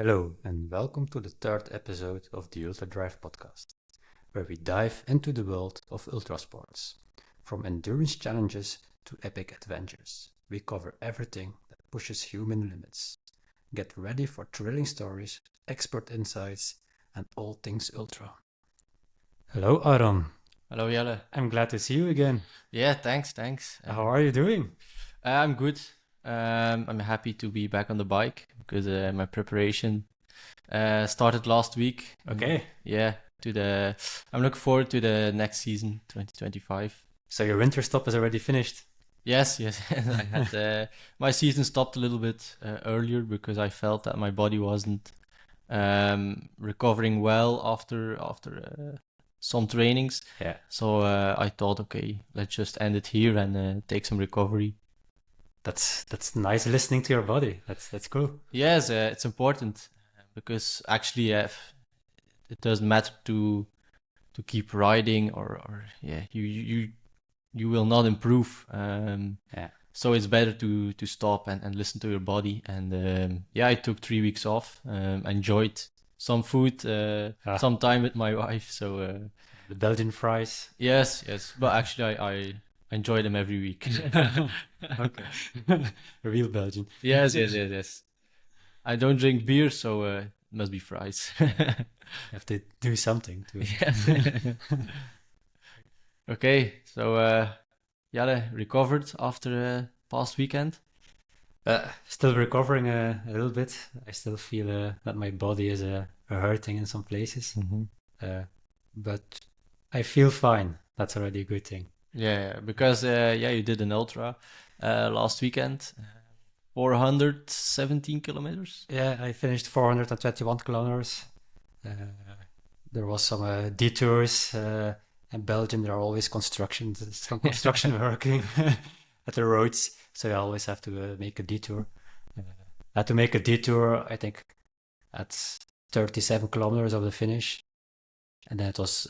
Hello, and welcome to the third episode of the Ultra Drive podcast, where we dive into the world of ultra sports. From endurance challenges to epic adventures, we cover everything that pushes human limits. Get ready for thrilling stories, expert insights, and all things ultra. Hello, Aaron. Hello, Jelle. I'm glad to see you again. Yeah, thanks. How are you doing? I'm good. I'm happy to be back on the bike because my preparation started last week. Okay. Yeah, I'm looking forward to the next season, 2025. So your winter stop is already finished? Yes. I had my season stopped a little bit earlier because I felt that my body wasn't recovering well after some trainings. Yeah. So I thought, okay, let's just end it here and take some recovery. That's nice listening to your body. That's cool. Yes, it's important because actually, it doesn't matter to keep riding or yeah, you will not improve. Yeah. So it's better to stop and listen to your body. And yeah, I took 3 weeks off. Enjoyed some food, some time with my wife. So The Belgian fries. yes, but actually, I enjoy them every week. Okay. Real Belgian. Yes. I don't drink beer, so it must be fries. You have to do something too. Yeah. Okay, so Jelle recovered after past weekend. Still recovering a little bit. I still feel that my body is hurting in some places. But I feel fine. That's already a good thing. Yeah, because yeah, you did an ultra last weekend, 417 kilometers. Yeah, I finished 421 kilometers. There was some detours. In Belgium, there are always some construction working at the roads, so you always have to make a detour. I had to make a detour, I think, at 37 kilometers of the finish, and then it was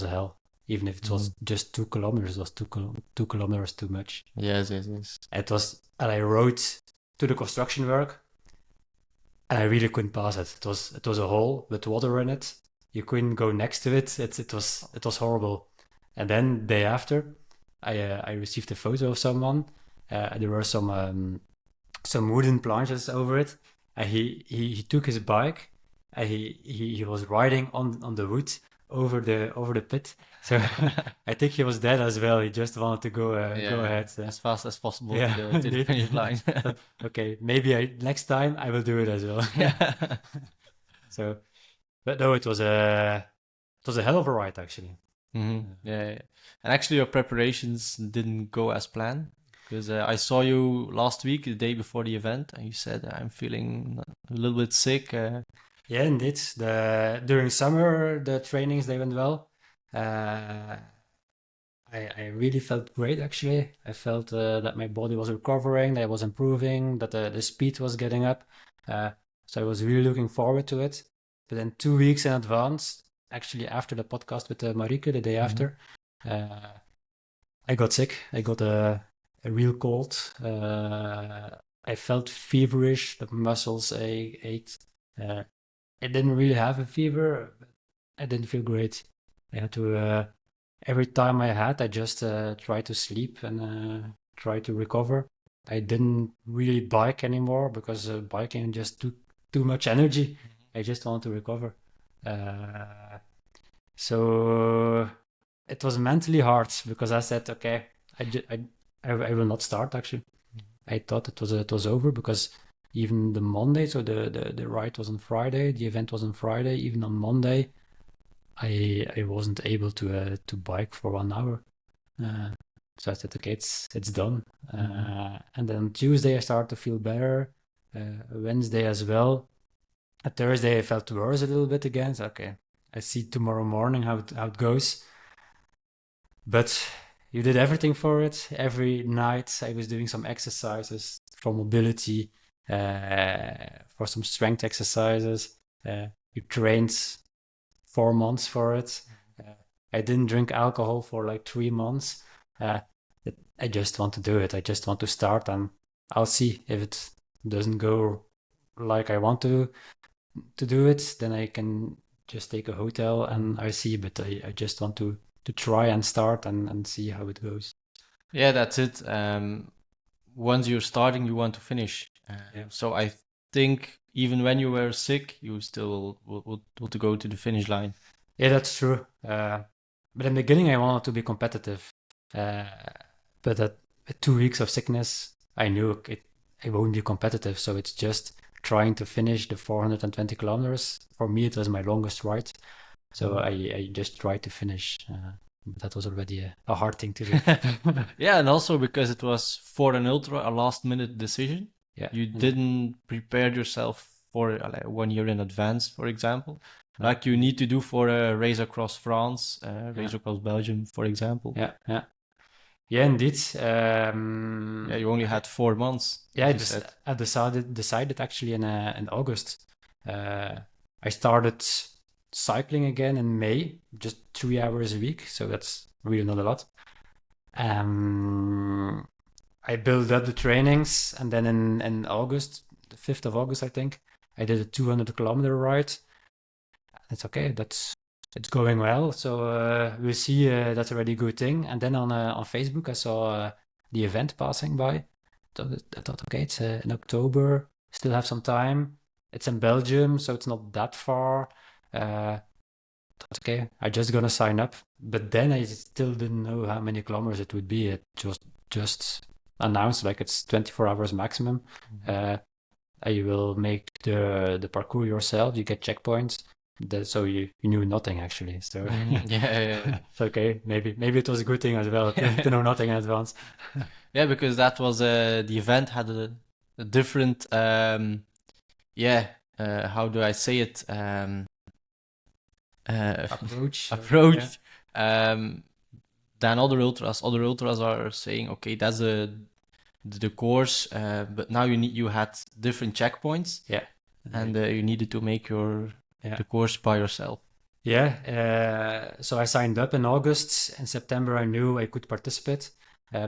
a hell. Even if it was just 2 kilometers, it was 2 kilometers too much. Yes. And I rode to the construction work, and I really couldn't pass it. It was a hole with water in it. You couldn't go next to it. It was horrible. And then day after, I received a photo of someone. There were some wooden planches over it, and he took his bike, and he was riding on the wood over the pit. So I think he was dead as well. He just wanted to go ahead. As fast as possible Yeah, to the finish line. Okay, maybe next time I will do it as well. Yeah. So, but no, it was a hell of a ride actually. Yeah. And actually, your preparations didn't go as planned because I saw you last week, the day before the event, and you said I'm feeling a little bit sick. Yeah, indeed. During summer, the trainings they went well. I really felt great actually. I felt that my body was recovering, that it was improving, that the speed was getting up. So I was really looking forward to it. But then 2 weeks in advance, actually after the podcast with Marike, the day after, I got sick. I got a real cold. I felt feverish. The muscles ached. I didn't really have a fever. But I didn't feel great. I had to. Every time I just tried to sleep and try to recover. I didn't really bike anymore because biking just took too much energy. I just want to recover. So it was mentally hard because I said, okay, I will not start actually. I thought it was over because even the Monday, so the ride was on Friday, the event was on Friday, even on Monday, I wasn't able to bike for 1 hour. So I said, okay, it's done. And then on Tuesday I started to feel better. Wednesday as well. Thursday I felt worse a little bit again. So okay, I see tomorrow morning how it goes. But you did everything for it. Every night I was doing some exercises for mobility, for some strength exercises. You trained 4 months for it. I didn't drink alcohol for like 3 months. I just want to do it. I just want to start, and I'll see if it doesn't go like I want to. to do it, then I can just take a hotel and I see. But I just want to try and start and see how it goes. Yeah, that's it. Once you're starting, you want to finish. Yeah. So I think even when you were sick, you still will to go to the finish line. Yeah, that's true. But in the beginning, I wanted to be competitive. Uh, but at 2 weeks of sickness, I knew it won't be competitive. So it's just trying to finish the 420 kilometers. For me, it was my longest ride. So I just tried to finish. But that was already a hard thing to do. Yeah, and also because it was for an ultra, a last minute decision. Yeah. You didn't prepare yourself for like 1 year in advance, for example. Like you need to do for a race across France, race across Belgium, for example. Yeah, yeah. Yeah, indeed. Yeah, you only had 4 months. Yeah, as you said. I decided actually in August. I started cycling again in May, just 3 hours a week, so that's really not a lot. I built up the trainings, and then in August, the 5th of August, I think, I did a 200-kilometer ride. It's okay. It's going well. So we'll see. That's a really good thing. And then on Facebook, I saw the event passing by. So I thought, okay, it's in October. Still have some time. It's in Belgium, so it's not that far. Thought, okay, I just gonna sign up. But then I still didn't know how many kilometers it would be. It just announced like it's 24 hours maximum. You will make the parcours yourself. You get checkpoints. So you knew nothing actually. So Yeah. it's okay. Maybe it was a good thing as well to know nothing in advance. Yeah, because that was the event had a different how do I say it Approach. approach than other ultras. Other ultras are saying, okay, that's the course, but now you had different checkpoints. Yeah. And you needed to make the course by yourself. Yeah. So I signed up in August. In September, I knew I could participate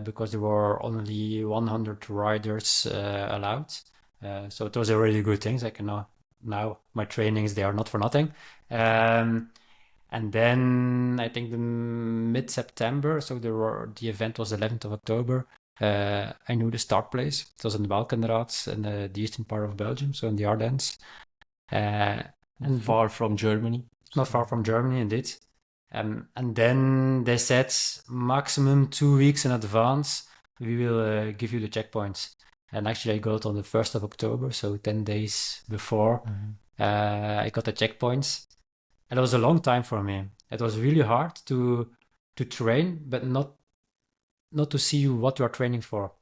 because there were only 100 riders allowed. So it was a really good thing. Like, now my trainings, they are not for nothing. And then I think the mid-September, so the event was 11th of October. I knew the start place. It was in the Balkanraad in the eastern part of Belgium, so in the Ardennes. And far from Germany. Not far from Germany, indeed. And then they said maximum 2 weeks in advance, we will give you the checkpoints. And actually, I got on the 1st of October, so 10 days before, I got the checkpoints. And it was a long time for me. It was really hard to train, but not to see what you are training for.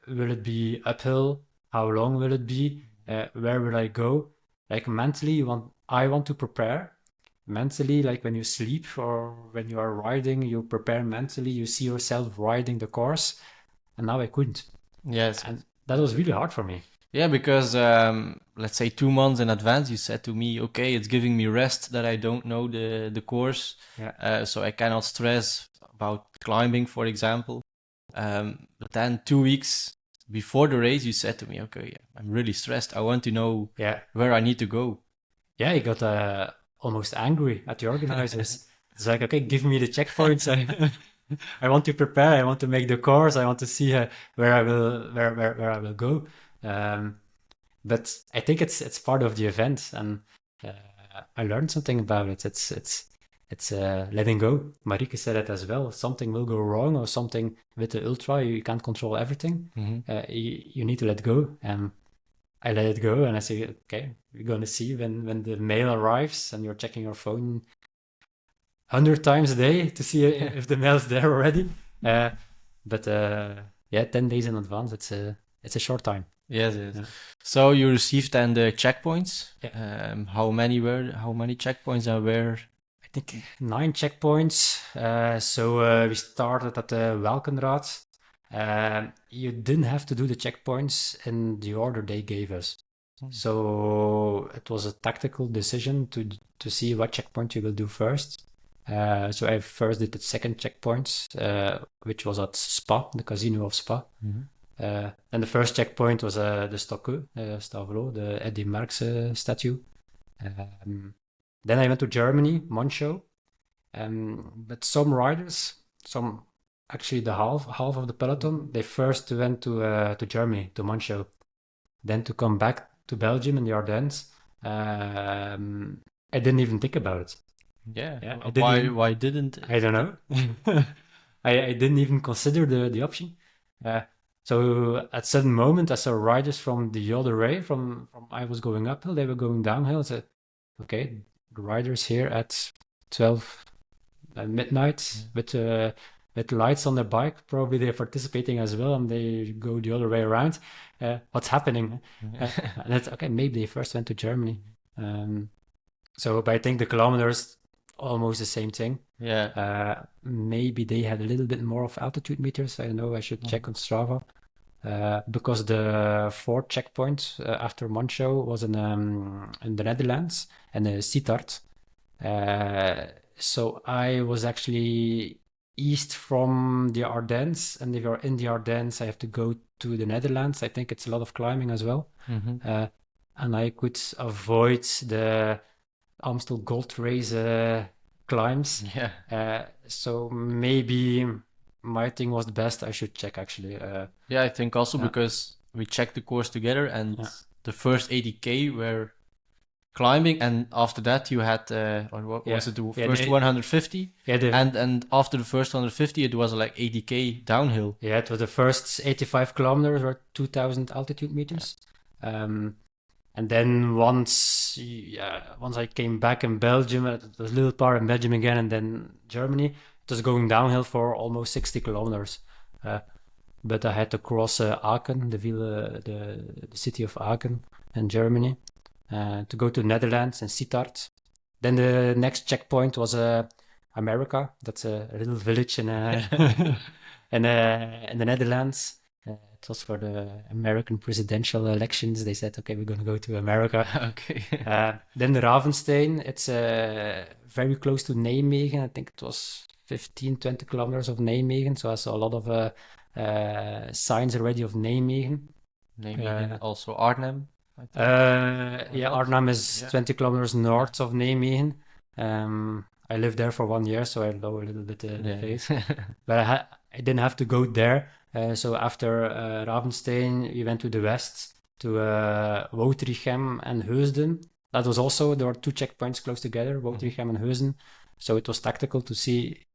Will it be uphill? How long will it be? Where will I go? Like mentally, I want to prepare. Mentally, like when you sleep or when you are riding, you prepare mentally. You see yourself riding the course, and now I couldn't. Yes, and that was really hard for me. Yeah, because let's say 2 months in advance, you said to me, okay, it's giving me rest that I don't know the course. Yeah. So I cannot stress about climbing, for example. But then 2 weeks before the race, you said to me, okay, I'm really stressed. I want to know where I need to go. Yeah, I got almost angry at the organizers. It's like, okay, give me the checkpoints. I want to prepare. I want to make the course. I want to see where I will go. But I think it's part of the event, and I learned something about it. It's letting go. Marieke said it as well. Something will go wrong, or something with the ultra. You can't control everything. You need to let go. I let it go, and I say, okay, we're gonna see when the mail arrives, and you're checking your phone 100 times a day to see if the mail's there already. But 10 days in advance, it's a short time. Yes. So you received then the checkpoints. How many checkpoints are where? I think 9 checkpoints. So we started at the Welkenraad. You didn't have to do the checkpoints in the order they gave us. So it was a tactical decision to see what checkpoint you will do first. So I first did the second checkpoint, which was at Spa, the casino of Spa. And the first checkpoint was the Stokke, Stavro, the Eddie Merckx statue. Then I went to Germany, Monschau. But some riders, actually the half of the peloton, they first went to Germany, to Monschau, then to come back to Belgium and the Ardennes. I didn't even think about it. Yeah. Yeah, I didn't even. Why didn't? I don't know. I didn't even consider the option. Uh, so at certain moment, I saw riders from the other way, from I was going uphill, they were going downhill. I said, okay, the riders here at 12 midnight with lights on their bike. Probably they're participating as well, and they go the other way around. What's happening? And it's okay. Maybe they first went to Germany. But I think the kilometers almost the same thing. Yeah. Maybe they had a little bit more of altitude meters. I don't know. I should check on Strava. Because the fourth checkpoint after Monschau was in the Netherlands and Sittard. So I was actually east from the Ardennes, and if you're in the Ardennes, I have to go to the Netherlands. I think it's a lot of climbing as well. And I could avoid the Amstel Gold Race climbs. Yeah. So maybe my thing was the best. I should check actually. Yeah, I think also Yeah. because we checked the course together, and Yeah. the first 80K were climbing, and after that you had or what Yeah. was it, the Yeah, first 150, Yeah, and after the first 150 it was like 80K downhill. yeah, it was the first 85 kilometers or 2000 altitude meters. And then once I came back in Belgium, it was a little part in Belgium again, and then Germany, it was going downhill for almost 60 kilometers. But I had to cross Aachen, the city of Aachen in Germany, to go to the Netherlands and Sittard. Then the next checkpoint was America. That's a little village in in the Netherlands. It was for the American presidential elections. They said, okay, we're going to go to America. Okay. Then the Ravenstein, it's very close to Nijmegen. I think it was 15, 20 kilometers of Nijmegen. So I saw a lot of signs already of Nijmegen. Nijmegen, also Arnhem, I think. Yeah, Arnhem is 20 kilometers north of Nijmegen. I lived there for 1 year, so I know a little bit the place. But I didn't have to go there. So after Ravenstein, we went to the west to Woudrichem and Heusden. That was also, there were two checkpoints close together, Woudrichem and Heusden. So it was tactical to see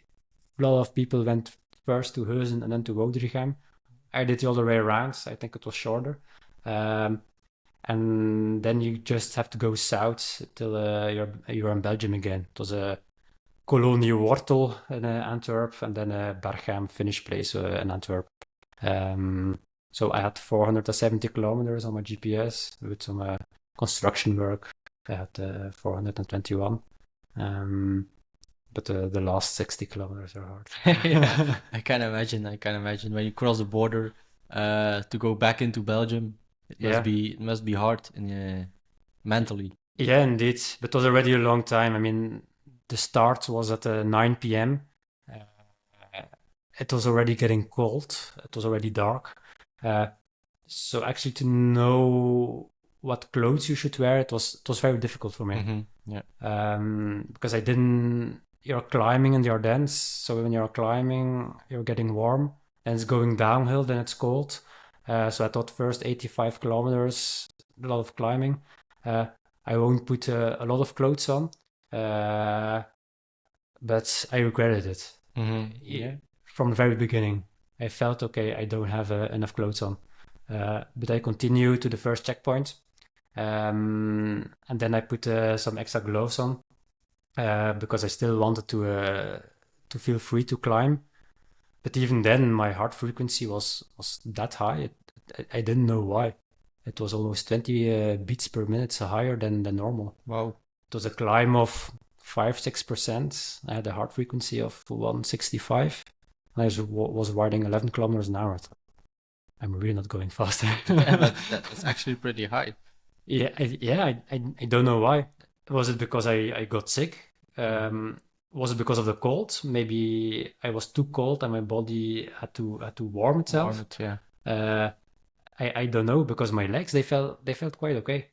a lot of people went first to Heusden and then to Woudrichem. I did the other way around. I think it was shorter. And then you just have to go south till you're in Belgium again. It was a Kolonie Wortel in Antwerp, and then Berchem finish place in Antwerp. So I had 470 kilometers on my GPS with some construction work. I had 421. But the last 60 kilometers are hard. Yeah, I can imagine. When you cross the border to go back into Belgium, it must be hard mentally. Yeah, indeed. But it was already a long time. I mean, the start was at 9 p.m. It was already getting cold. It was already dark. So actually to know what clothes you should wear, it was very difficult for me. Yeah. Because you're climbing in the Ardennes. So when you're climbing, you're getting warm, and it's going downhill, then it's cold. So I thought first 85 kilometers, a lot of climbing. I won't put a lot of clothes on, but I regretted it. Yeah. From the very beginning, I felt, okay, I don't have enough clothes on. But I continued to the first checkpoint, and then I put some extra gloves on because I still wanted to feel free to climb. But even then, my heart frequency was that high. I didn't know why. It was almost 20 beats per minute higher than normal. Wow. It was a climb of 5-6%. I had a heart frequency of 165. And I was riding 11 kilometers an hour. I'm really not going fast. Yeah, but that's actually pretty high. Yeah, I don't know why. Was it because I got sick? Was it because of the cold? Maybe I was too cold and my body had to warm itself. Warm it, yeah. I don't know, because my legs they felt quite okay.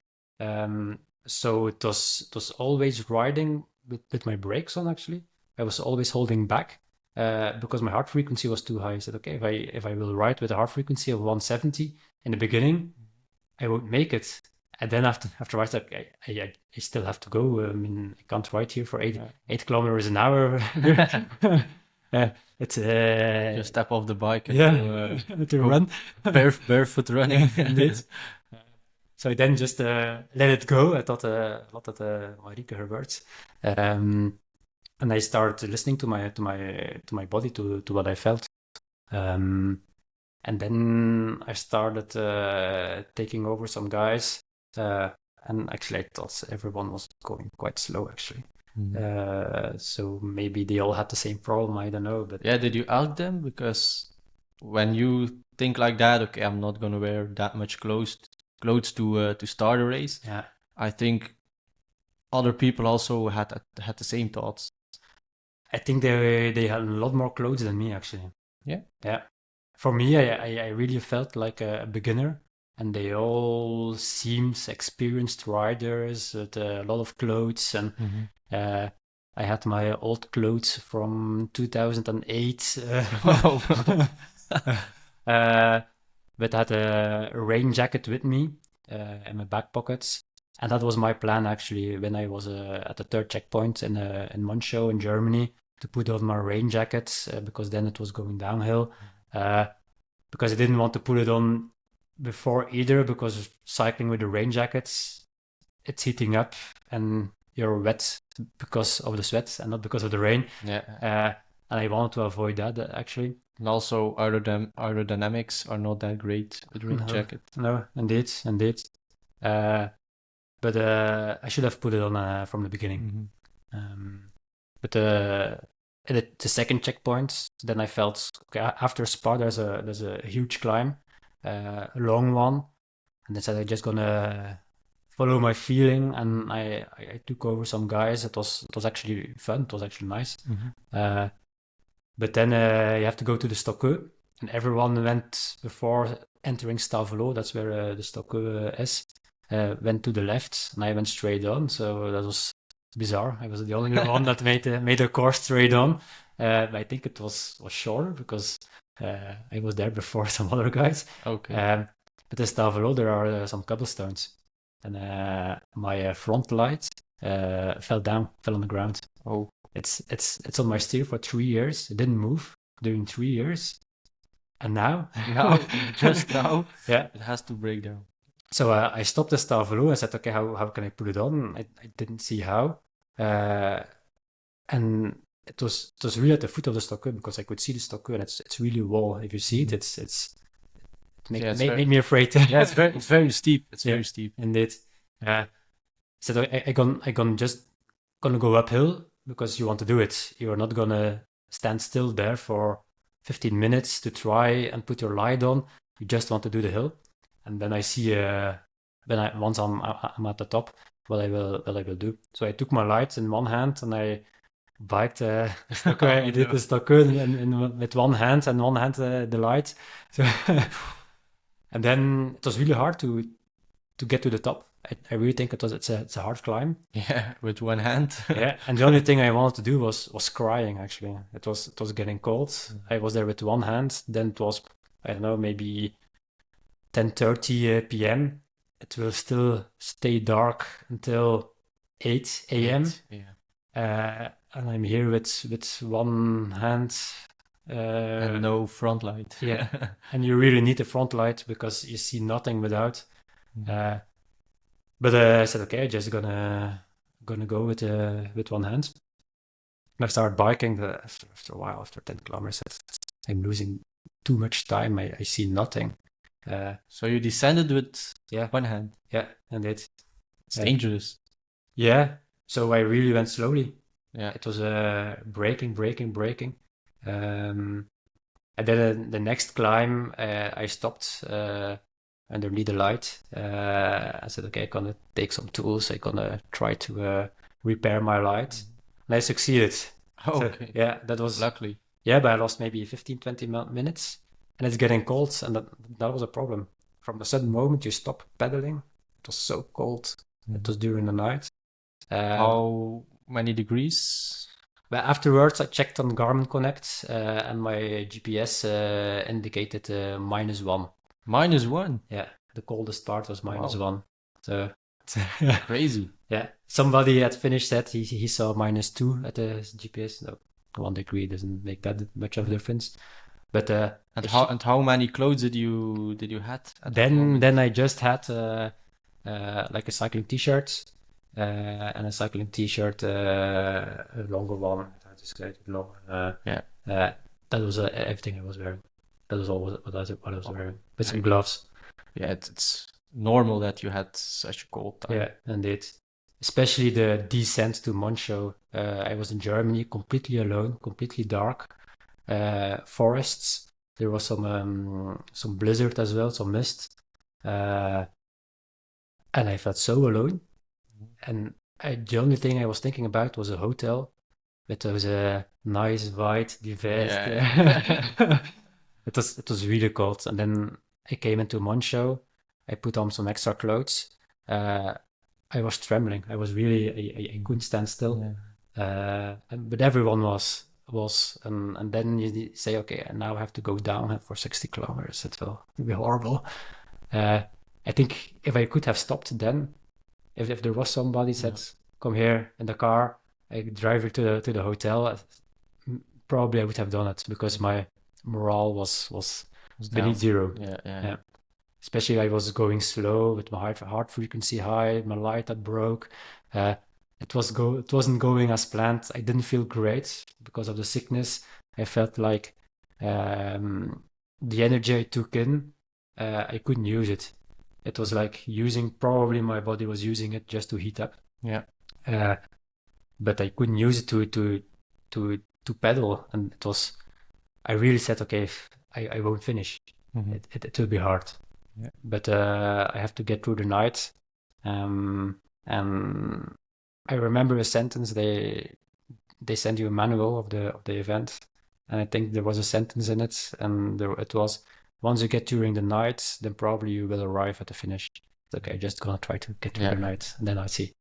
So it was always riding with my brakes on. Actually, I was always holding back because my heart frequency was too high. I said, okay, if I will ride with a heart frequency of 170 in the beginning, I won't make it. And then afterwards, like, I still have to go. I mean, I can't ride here for 8 kilometers an hour. It's Just step off the bike and to go run. barefoot running. Indeed. So I then just let it go. I thought a lot at Marieke, her words, and I started listening to my body, to what I felt. And then I started taking over some guys, and actually I thought everyone was going quite slow actually. So maybe they all had the same problem. I don't know, but Yeah, did you ask them? Because when you think like that, okay, I'm not gonna wear that much clothes to start a race. yeah, I think other people also had the same thoughts. I think they had a lot more clothes than me actually. Yeah. Yeah. For me, I really felt like a beginner, and they all seemed experienced riders with a lot of clothes. And I had my old clothes from 2008, but I had a rain jacket with me in my back pockets. And that was my plan actually when I was at the third checkpoint in Monschau in Germany, to put on my rain jacket because then it was going downhill. Because I didn't want to put it on before either, because cycling with the rain jackets, it's heating up and you're wet because of the sweat and not because of the rain. Yeah. And I wanted to avoid that actually. And also aerodynamics are not that great with rain jacket. No, indeed. But I should have put it on from the beginning. But at the second checkpoint, then I felt okay. After Spa, there's a huge climb, a long one, and I said I'm just gonna follow my feeling, and I took over some guys. It was actually fun. It was actually nice. But then you have to go to the Stokke, and everyone went before entering Stavelo. That's where the Stokke is. Went to the left, and I went straight on. So that was bizarre. I was the only one that made a course straight on. I think it was shorter because I was there before some other guys. Okay. But in Stavelo there are some cobblestones, and my front light fell on the ground. Oh. It's on my steer for 3 years. It didn't move during 3 years, and now just now, yeah, it has to break down. So I stopped the Stavelo. I said, okay, how can I put it on? I didn't see how, and it was really at the foot of the Stokke, because I could see the Stokke, and it's really a wall. If you see it, it made me afraid. Yeah, it's very steep. It's very steep. Indeed. So I just gonna go uphill because you want to do it. You're not gonna stand still there for 15 minutes to try and put your light on. You just want to do the hill. And then I see once I'm at the top, what I will do. So I took my lights in one hand and I biked the Stokke. I did the Stokke with one hand, and one hand the light. So and then it was really hard to get to the top. I really think it's a hard climb. Yeah, with one hand. Yeah, and the only thing I wanted to do was crying. Actually, it was getting cold. I was there with one hand. Then it was, I don't know, maybe 10:30 p.m. It will still stay dark until 8 a.m. Yeah. And I'm here with one hand. And no front light. Yeah, and you really need a front light because you see nothing without. But I said, okay, I'm just gonna go with one hand. And I started biking. After a while, after 10 kilometers, I'm losing too much time. I see nothing. So you descended with one hand. Yeah, indeed. It's dangerous. Yeah. So I really went slowly. Yeah. It was braking. And then the next climb, I stopped underneath the light. I said, okay, I'm gonna take some tools. I'm gonna try to repair my light. And I succeeded. Oh, so, okay. Yeah, that was luckily. Yeah, but I lost maybe 15-20 minutes, and it's getting cold, and that was a problem. From a sudden moment, you stop pedaling. It was so cold. It was during the night. How many degrees? But afterwards, I checked on Garmin Connect, and my GPS indicated -1. -1. Yeah, the coldest part was Wow. -1. So Crazy. yeah, somebody at Finnish said he saw -2 at the GPS. No, 1 degree doesn't make that much of a difference. But And how many clothes did you had at that moment? then I just had like a cycling T-shirt and a cycling T-shirt, a longer one. I just said it long. Yeah. That was everything I was wearing. That was all what I was wearing. With some Right. gloves. Yeah, it's normal that you had such a cold time. Yeah, indeed. Especially the descent to Moncho. I was in Germany, completely alone, completely dark. Forests. There was some blizzard as well, some mist. And I felt so alone. And the only thing I was thinking about was a hotel with those nice white divest. Yeah. It was really cold. And then I came into Moncho. I put on some extra clothes. I was trembling. I was really I couldn't stand still. But everyone was and then you say, okay, and now I have to go down for 60 kilometers. It will be horrible. I think if I could have stopped then, if there was somebody said, come here in the car, I drive you to the hotel, probably I would have done it because my morale was beneath zero. Yeah. Especially I was going slow with my heart frequency high, my light had broke. It wasn't going as planned. I didn't feel great because of the sickness. I felt like the energy I took in, I couldn't use it. It was like probably my body was using it just to heat up. Yeah. But I couldn't use it to pedal, and I really said, okay, I won't finish. It will be hard. Yeah. But I have to get through the night. And I remember a sentence they send you a manual of the event, and I think there was a sentence in it, and it was, once you get during the night, then probably you will arrive at the finish. It's okay, just gonna try to get through the night, and then I see.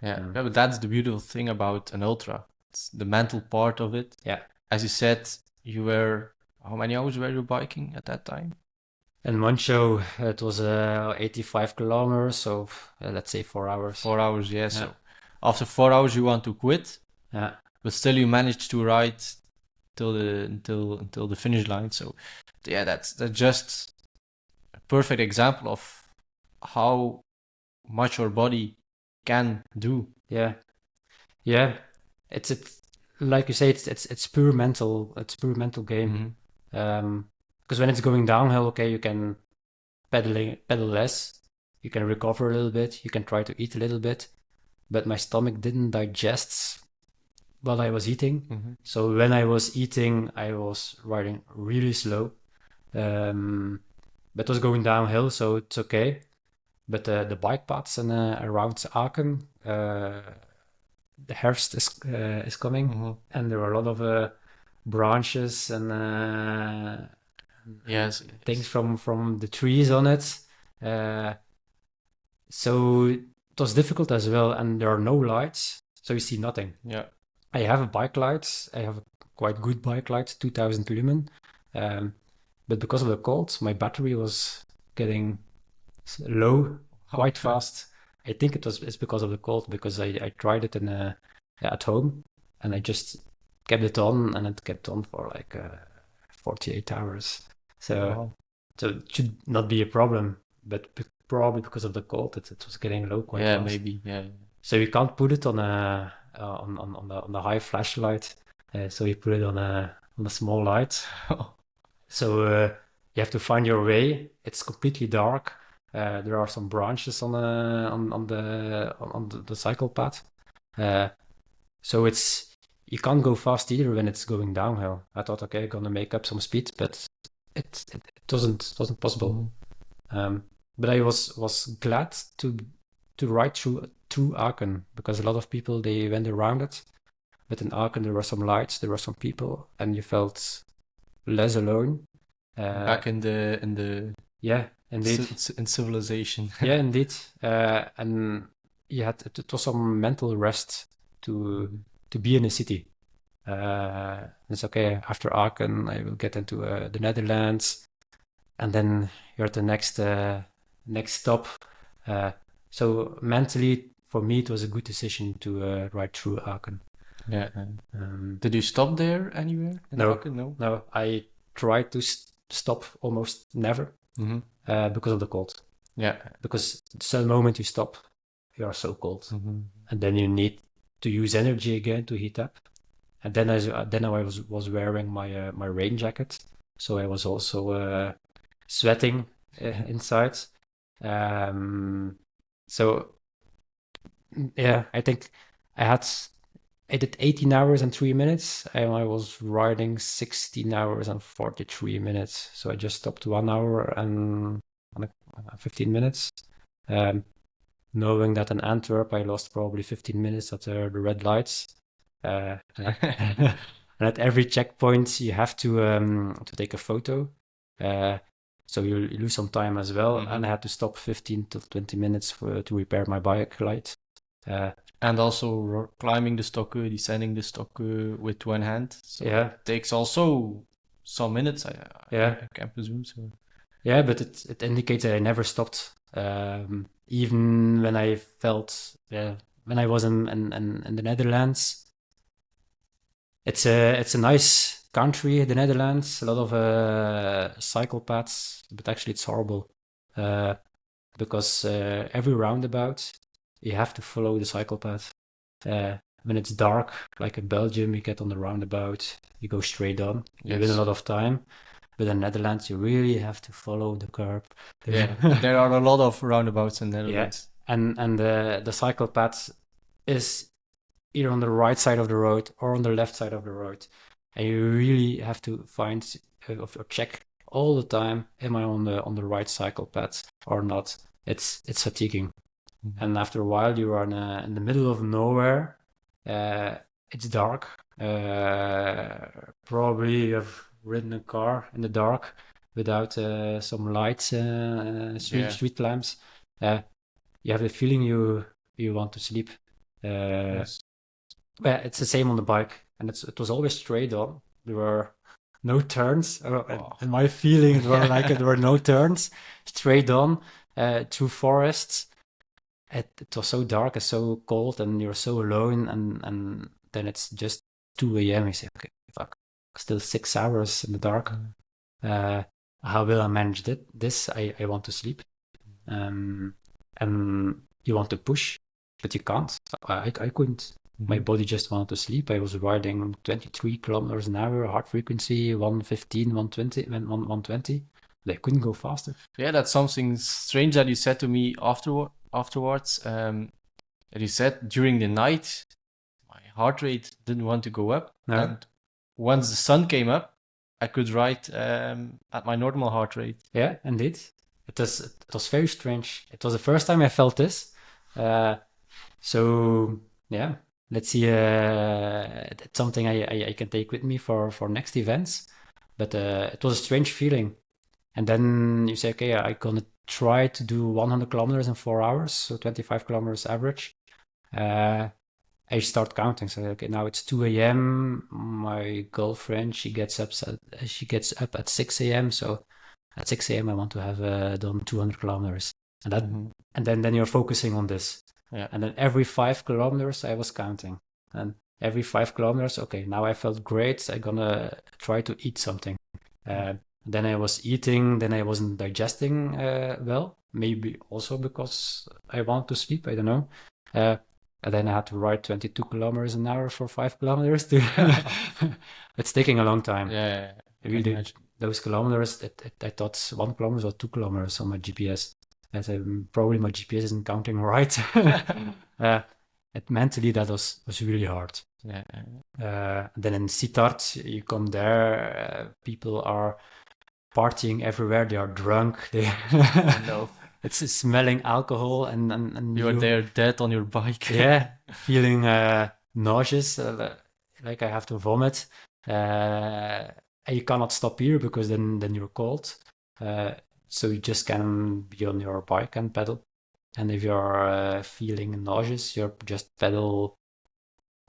Yeah, but that's the beautiful thing about an ultra. It's the mental part of it. Yeah. As you said, how many hours were you biking at that time? In Moncho, it was 85 kilometers, so let's say 4 hours. 4 hours, yeah. So after 4 hours, you want to quit. Yeah. But still, you managed to ride till the finish line. So, yeah, that's just a perfect example of how much your body can do. Yeah. It's like you say, it's pure mental. It's pure mental game. Because when it's going downhill, okay, you can pedal less. You can recover a little bit. You can try to eat a little bit. But my stomach didn't digest what I was eating. So when I was eating, I was riding really slow. But it was going downhill, so it's okay. But the bike paths and around Aachen, the herfst is coming, and there are a lot of branches and things from the trees on it. So it was difficult as well, and there are no lights, so you see nothing. Yeah. I have a bike light. I have a quite good bike light, 2000 lumen. But because of the cold, my battery was getting low quite fast. I think it's because of the cold, because I tried it at home, and I just kept it on, and it kept on for like 48 hours. So it should not be a problem, but probably because of the cold, it was getting low quite fast. Maybe. So you can't put it on the high flashlight. So you put it on a small light. So you have to find your way. It's completely dark. There are some branches on the cycle path. So you can't go fast either when it's going downhill. I thought, okay, gonna make up some speed, but it wasn't possible. But I was glad to ride through Aachen, because a lot of people, they went around it. But in Aachen there were some lights, there were some people, and you felt less alone. Back in the yeah, indeed. In civilization. Yeah, indeed. And it was some mental rest to be in a city. It's okay. After Aachen, I will get into the Netherlands, and then you're at the next stop. So mentally, for me, it was a good decision to ride through Aachen. Yeah. Did you stop there anywhere in No. Aachen? No. No, I tried to stop almost never because of the cold. Yeah. Because the moment you stop, you are so cold, and then you need to use energy again to heat up. And then I was wearing my rain jacket, so I was also sweating inside. So yeah, I think I did 18 hours and 3 minutes, and I was riding 16 hours and 43 minutes. So I just stopped 1 hour and 15 minutes. Knowing that in Antwerp I lost probably 15 minutes at the red lights. And at every checkpoint you have to take a photo. So you lose some time as well. And I had to stop 15 to 20 minutes to repair my bike light. And also climbing the stokke, descending the stokke with one hand. So it takes also some minutes, I can presume. So. Yeah, but it indicates that I never stopped. Even when I felt, when I was in the Netherlands, it's a nice country, the Netherlands. A lot of cycle paths, but actually it's horrible because every roundabout you have to follow the cycle path. When it's dark, like in Belgium, you get on the roundabout, you go straight on. You win a lot of time. But in Netherlands, you really have to follow the curb. Yeah, there are a lot of roundabouts in Netherlands. Yeah, and the cycle path is either on the right side of the road or on the left side of the road, and you really have to find or check all the time: am I on the right cycle path or not? It's fatiguing, and after a while, you are in the middle of nowhere. It's dark. Probably you have ridden a car in the dark without some lights, street lamps. You have the feeling you want to sleep. Yes. Well, it's the same on the bike, and it was always straight on. There were no turns. In my feeling, there were no turns. Straight on through forests. It was so dark and so cold, and you're so alone, and then it's just 2 a.m. You say, okay, fuck, still 6 hours in the dark. How will I manage this? I want to sleep. And you want to push, but you can't. I couldn't. My body just wanted to sleep. I was riding 23 kilometers an hour, heart frequency 115, 120, 120. But I couldn't go faster. Yeah, that's something strange that you said to me afterwards. That you said during the night, my heart rate didn't want to go up. No. And once the sun came up, I could ride at my normal heart rate. Yeah, indeed. It was very strange. It was the first time I felt this. So yeah, let's see. It's something I can take with me for next events. But it was a strange feeling. And then you say, okay, I'm gonna try to do 100 kilometers in 4 hours, so 25 kilometers average. I start counting. So okay, now it's 2 a.m. My girlfriend, she gets up at 6 a.m. So at 6 a.m. I want to have done 200 kilometers, and that, and then you're focusing on this. Yeah. And then every 5 kilometers I was counting, and every 5 kilometers, okay, now I felt great. I'm gonna try to eat something. Then I was eating, then I wasn't digesting well. Maybe also because I want to sleep. I don't know. And then I had to ride 22 kilometers an hour for 5 kilometers. It's taking a long time. Yeah. Really, those kilometers, I thought 1 kilometer or 2 kilometers on my GPS. As probably my GPS isn't counting right. Mentally, that was really hard. Yeah. Then in Sittard, you come there, people are partying everywhere. They are drunk. No. It's smelling alcohol, and you're there dead on your bike. Yeah, feeling nauseous, like I have to vomit. And you cannot stop here because then you're cold. So you just can be on your bike and pedal. And if you're feeling nauseous, you just pedal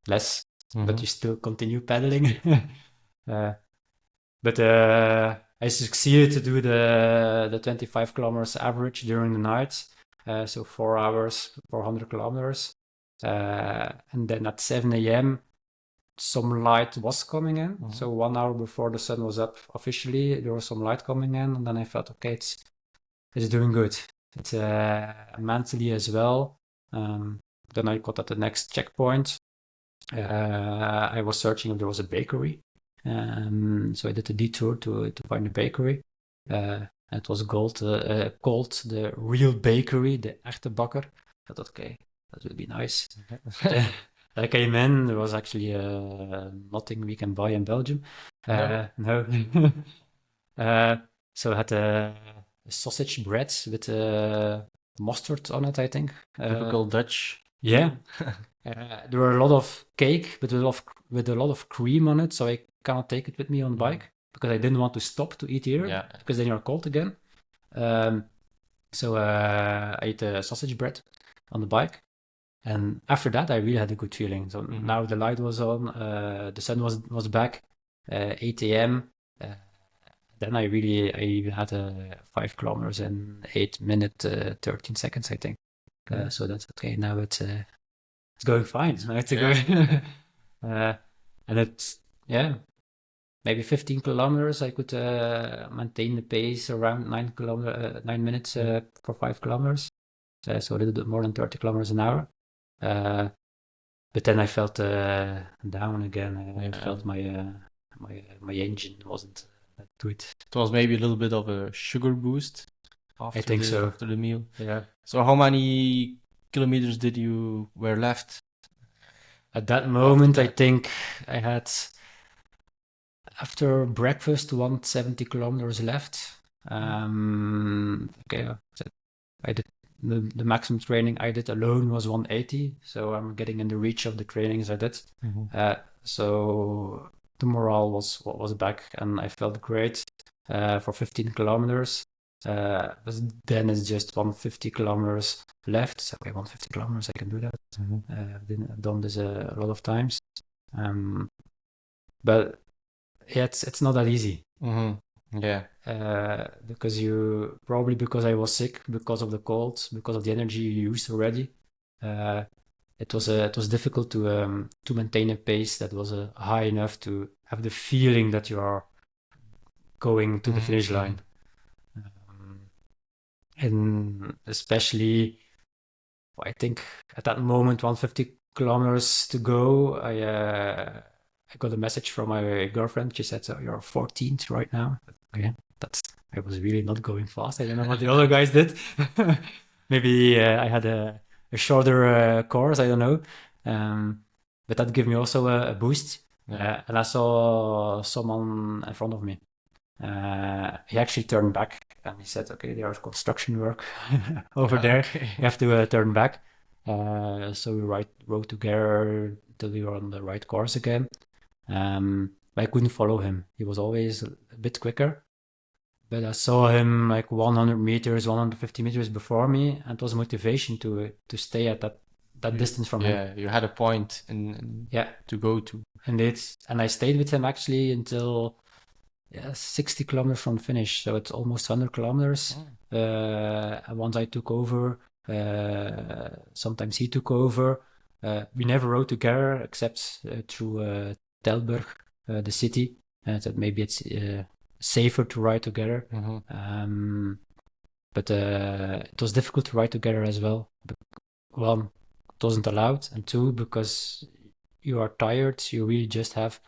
less, but you still continue pedaling. But I succeeded to do the 25 kilometers average during the night. So 4 hours, 400 kilometers. And then at 7 a.m., some light was coming in. So 1 hour before the sun was up officially, there was some light coming in. And then I felt, okay, it's doing good. It's mentally as well. Then I got at the next checkpoint. I was searching if there was a bakery. So I did a detour to find a bakery. It was called the real bakery, the echte bakker. I thought, okay, that would be nice. I came in, there was actually nothing we can buy in Belgium. No. So I had a sausage bread with mustard on it, I think. Typical Dutch. Yeah. There were a lot of cake, but with a lot of cream on it, so I cannot take it with me on the bike because I didn't want to stop to eat here because then you're cold again. So I ate the sausage bread on the bike, and after that I really had a good feeling. So now the light was on, the sun was back, 8 a.m. Then I even had 5 kilometers in 8 minutes 13 seconds, I think. So that's okay. Now it's going fine. And it's maybe 15 kilometers. I could maintain the pace around 9 minutes for 5 kilometers. So a little bit more than 30 kilometers an hour. But then I felt down again. I felt my engine wasn't that good. It was maybe a little bit of a sugar boost after I think so. after the meal. Yeah. So how many kilometers were left? At that moment, I think I had, after breakfast, 170 kilometers left. Okay, I did the maximum training I did alone was 180, so I'm getting in the reach of the trainings I did. So the morale was back, and I felt great for 15 kilometers. But then it's just 150 kilometers left. So okay, 150 kilometers, I can do that. I've done this a lot of times. But yeah, it's not that easy. Yeah. Because I was sick, because of the cold, because of the energy you used already. It was difficult to maintain a pace that was high enough to have the feeling that you are going to the finish line. And especially, I think at that moment, 150 kilometers to go, I got a message from my girlfriend. She said, "So you're 14th right now." Okay, I was really not going fast. I don't know what the other guys did. Maybe I had a shorter course. I don't know, but that gave me also a boost. And I saw someone in front of me. He actually turned back and he said, "Okay, there's construction work over there. Okay. You have to turn back." So we rode together till we were on the right course again. But I couldn't follow him. He was always a bit quicker. But I saw him like 100 meters, 150 meters before me, and it was motivation to stay at that distance from him. Yeah, you had a point to go to. And I stayed with him actually until 60 kilometers from the finish, so it's almost 100 kilometers. And once I took over, sometimes he took over. We never rode together except through Telburg, the city, and that maybe it's safer to ride together. But it was difficult to ride together as well. One, it wasn't allowed, and two, because you are tired, you really just have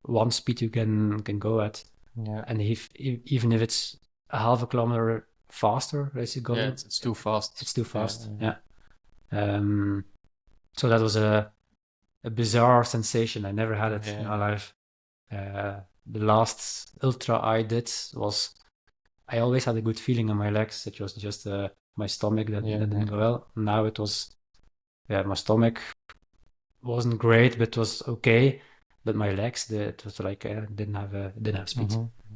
one speed you can go at. And even if it's a half a kilometer faster, as you go, it's too fast. It's too fast. So that was a bizarre sensation. I never had it in my life. The last ultra I did was, I always had a good feeling in my legs. It was just my stomach that didn't go well. Now it was, my stomach wasn't great, but was okay. But my legs, it was like didn't have speed.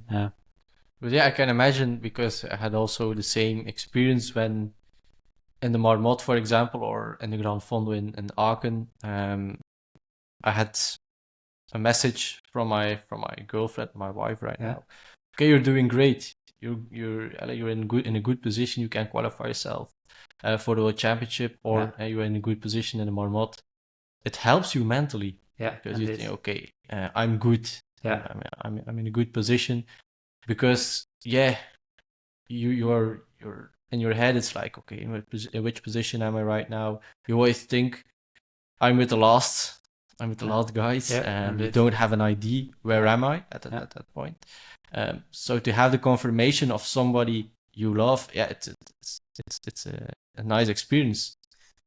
But I can imagine, because I had also the same experience when in the Marmot, for example, or in the Grand Fondo in Aachen, I had a message from my girlfriend, my wife right Yeah. now. Okay, you're doing great. You're in a good position. You can qualify yourself for the World Championship, or you're in a good position in the Marmot. It helps you mentally. Yeah, Because you indeed. think, okay, I'm good. Yeah. I'm in a good position. Because you're in your head. It's like, okay, in which position am I right now? You always think I'm with the last guys. Yeah, You indeed. don't have an idea where am I at that point. So to have the confirmation of somebody you love, it's a nice experience.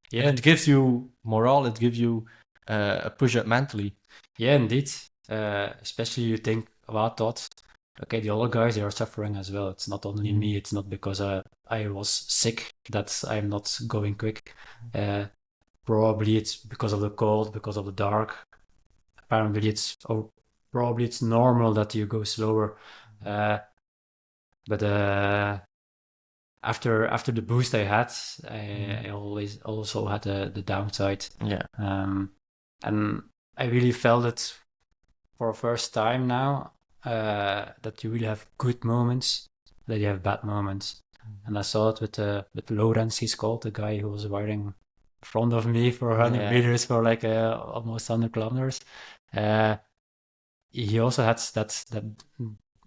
Yeah, And it gives you morale. It gives you a push up mentally. Yeah, indeed. Especially you think about that. Okay, the other guys, they are suffering as well. It's not only me. It's not because I was sick that I'm not going quick. Probably it's because of the cold, because of the dark. Apparently probably it's normal that you go slower. But after the boost I had, I always also had the downside. Yeah. And I really felt it for the first time now, that you really have good moments, that you have bad moments. And I saw it with Lorenz, he's called, the guy who was riding in front of me for 100 meters for like almost 100 kilometers. He also had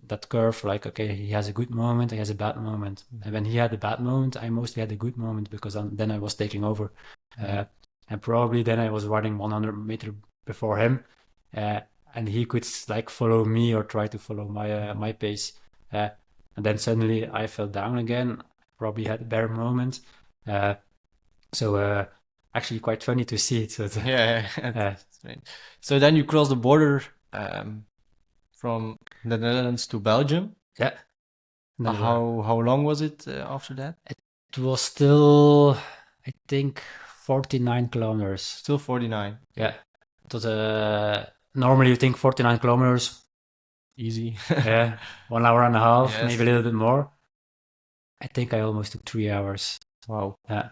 that curve, like, okay, he has a good moment, he has a bad moment. And when he had a bad moment, I mostly had a good moment, because then I was taking over. And probably then I was riding 100 meters before him. And he could like follow me or try to follow my pace. And then suddenly I fell down again, probably had a better moment. So actually quite funny to see it. So so then you cross the border from the Netherlands to Belgium. Yeah. How long was it after that? It was still, I think, 49 kilometers. Still 49. Yeah. It was normally you think 49 kilometers. Easy. Yeah. 1 hour and a half, Yes. maybe a little bit more. I think I almost took 3 hours. Wow. Yeah.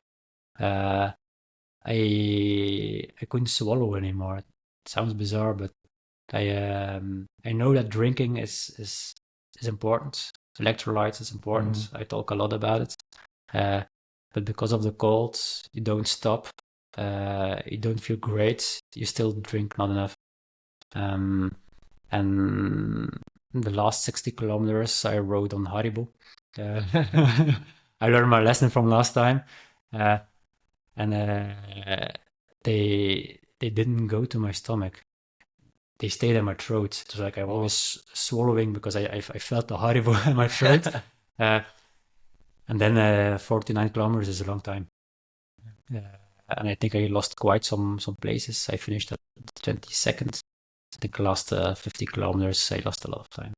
I couldn't swallow anymore. It sounds bizarre, but I know that drinking is important. Electrolytes is important. I talk a lot about it. But because of the cold, you don't stop. You don't feel great. You still drink not enough. And the last 60 kilometers, I rode on Haribo. I learned my lesson from last time. And they didn't go to my stomach. They stayed in my throat. It was like I was swallowing because I felt the Haribo in my throat. And then 49 kilometers is a long time. And I think I lost quite some places. I finished at 22nd. I think the last 50 kilometers, I lost a lot of time.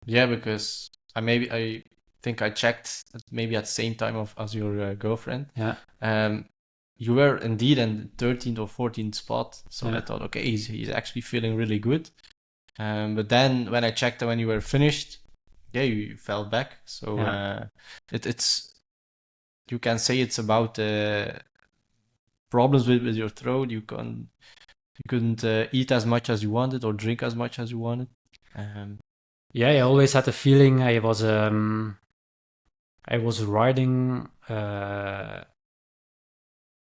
Yeah, because I think I checked maybe at the same time as your girlfriend. Yeah. You were indeed in 13th or 14th spot. So I thought, okay, he's actually feeling really good. But then when I checked when you were finished, you fell back. So it's you can say it's about problems with your throat. You couldn't eat as much as you wanted or drink as much as you wanted. I always had the feeling I was riding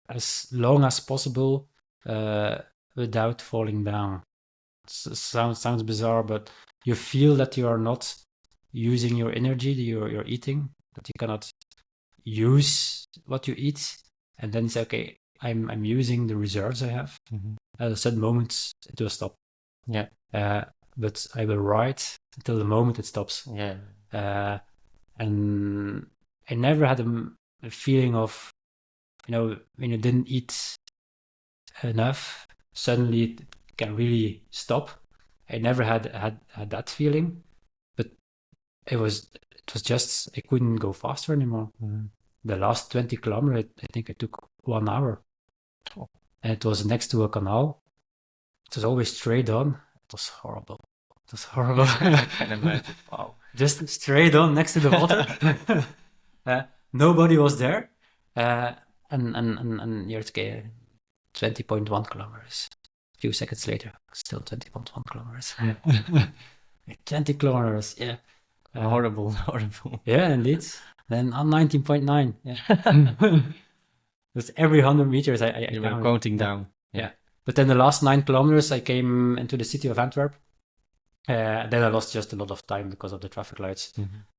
as long as possible without falling down. Sounds bizarre, but you feel that you are not using your energy you're eating, that you cannot use what you eat, and then say, okay, I'm using the reserves I have. At a certain moment it will stop. But I will ride until the moment it stops. And I never had a feeling of, when you didn't eat enough, suddenly it can really stop. I never had that feeling, but it was just I couldn't go faster anymore. The last 20 kilometers, I think I took 1 hour, and it was next to a canal. It was always straight on. It was horrible. I can imagine. Wow. Just straight on next to the water. Nobody was there. And and you're okay, 20.1 kilometers. A few seconds later, still 20.1 kilometers. 20 kilometers, yeah. Horrible. Yeah, indeed. Then on 19.9, yeah. Just every 100 meters, I You were counted. counting Yeah. down. Yeah. But then the last 9 kilometers, I came into the city of Antwerp. Then I lost just a lot of time because of the traffic lights.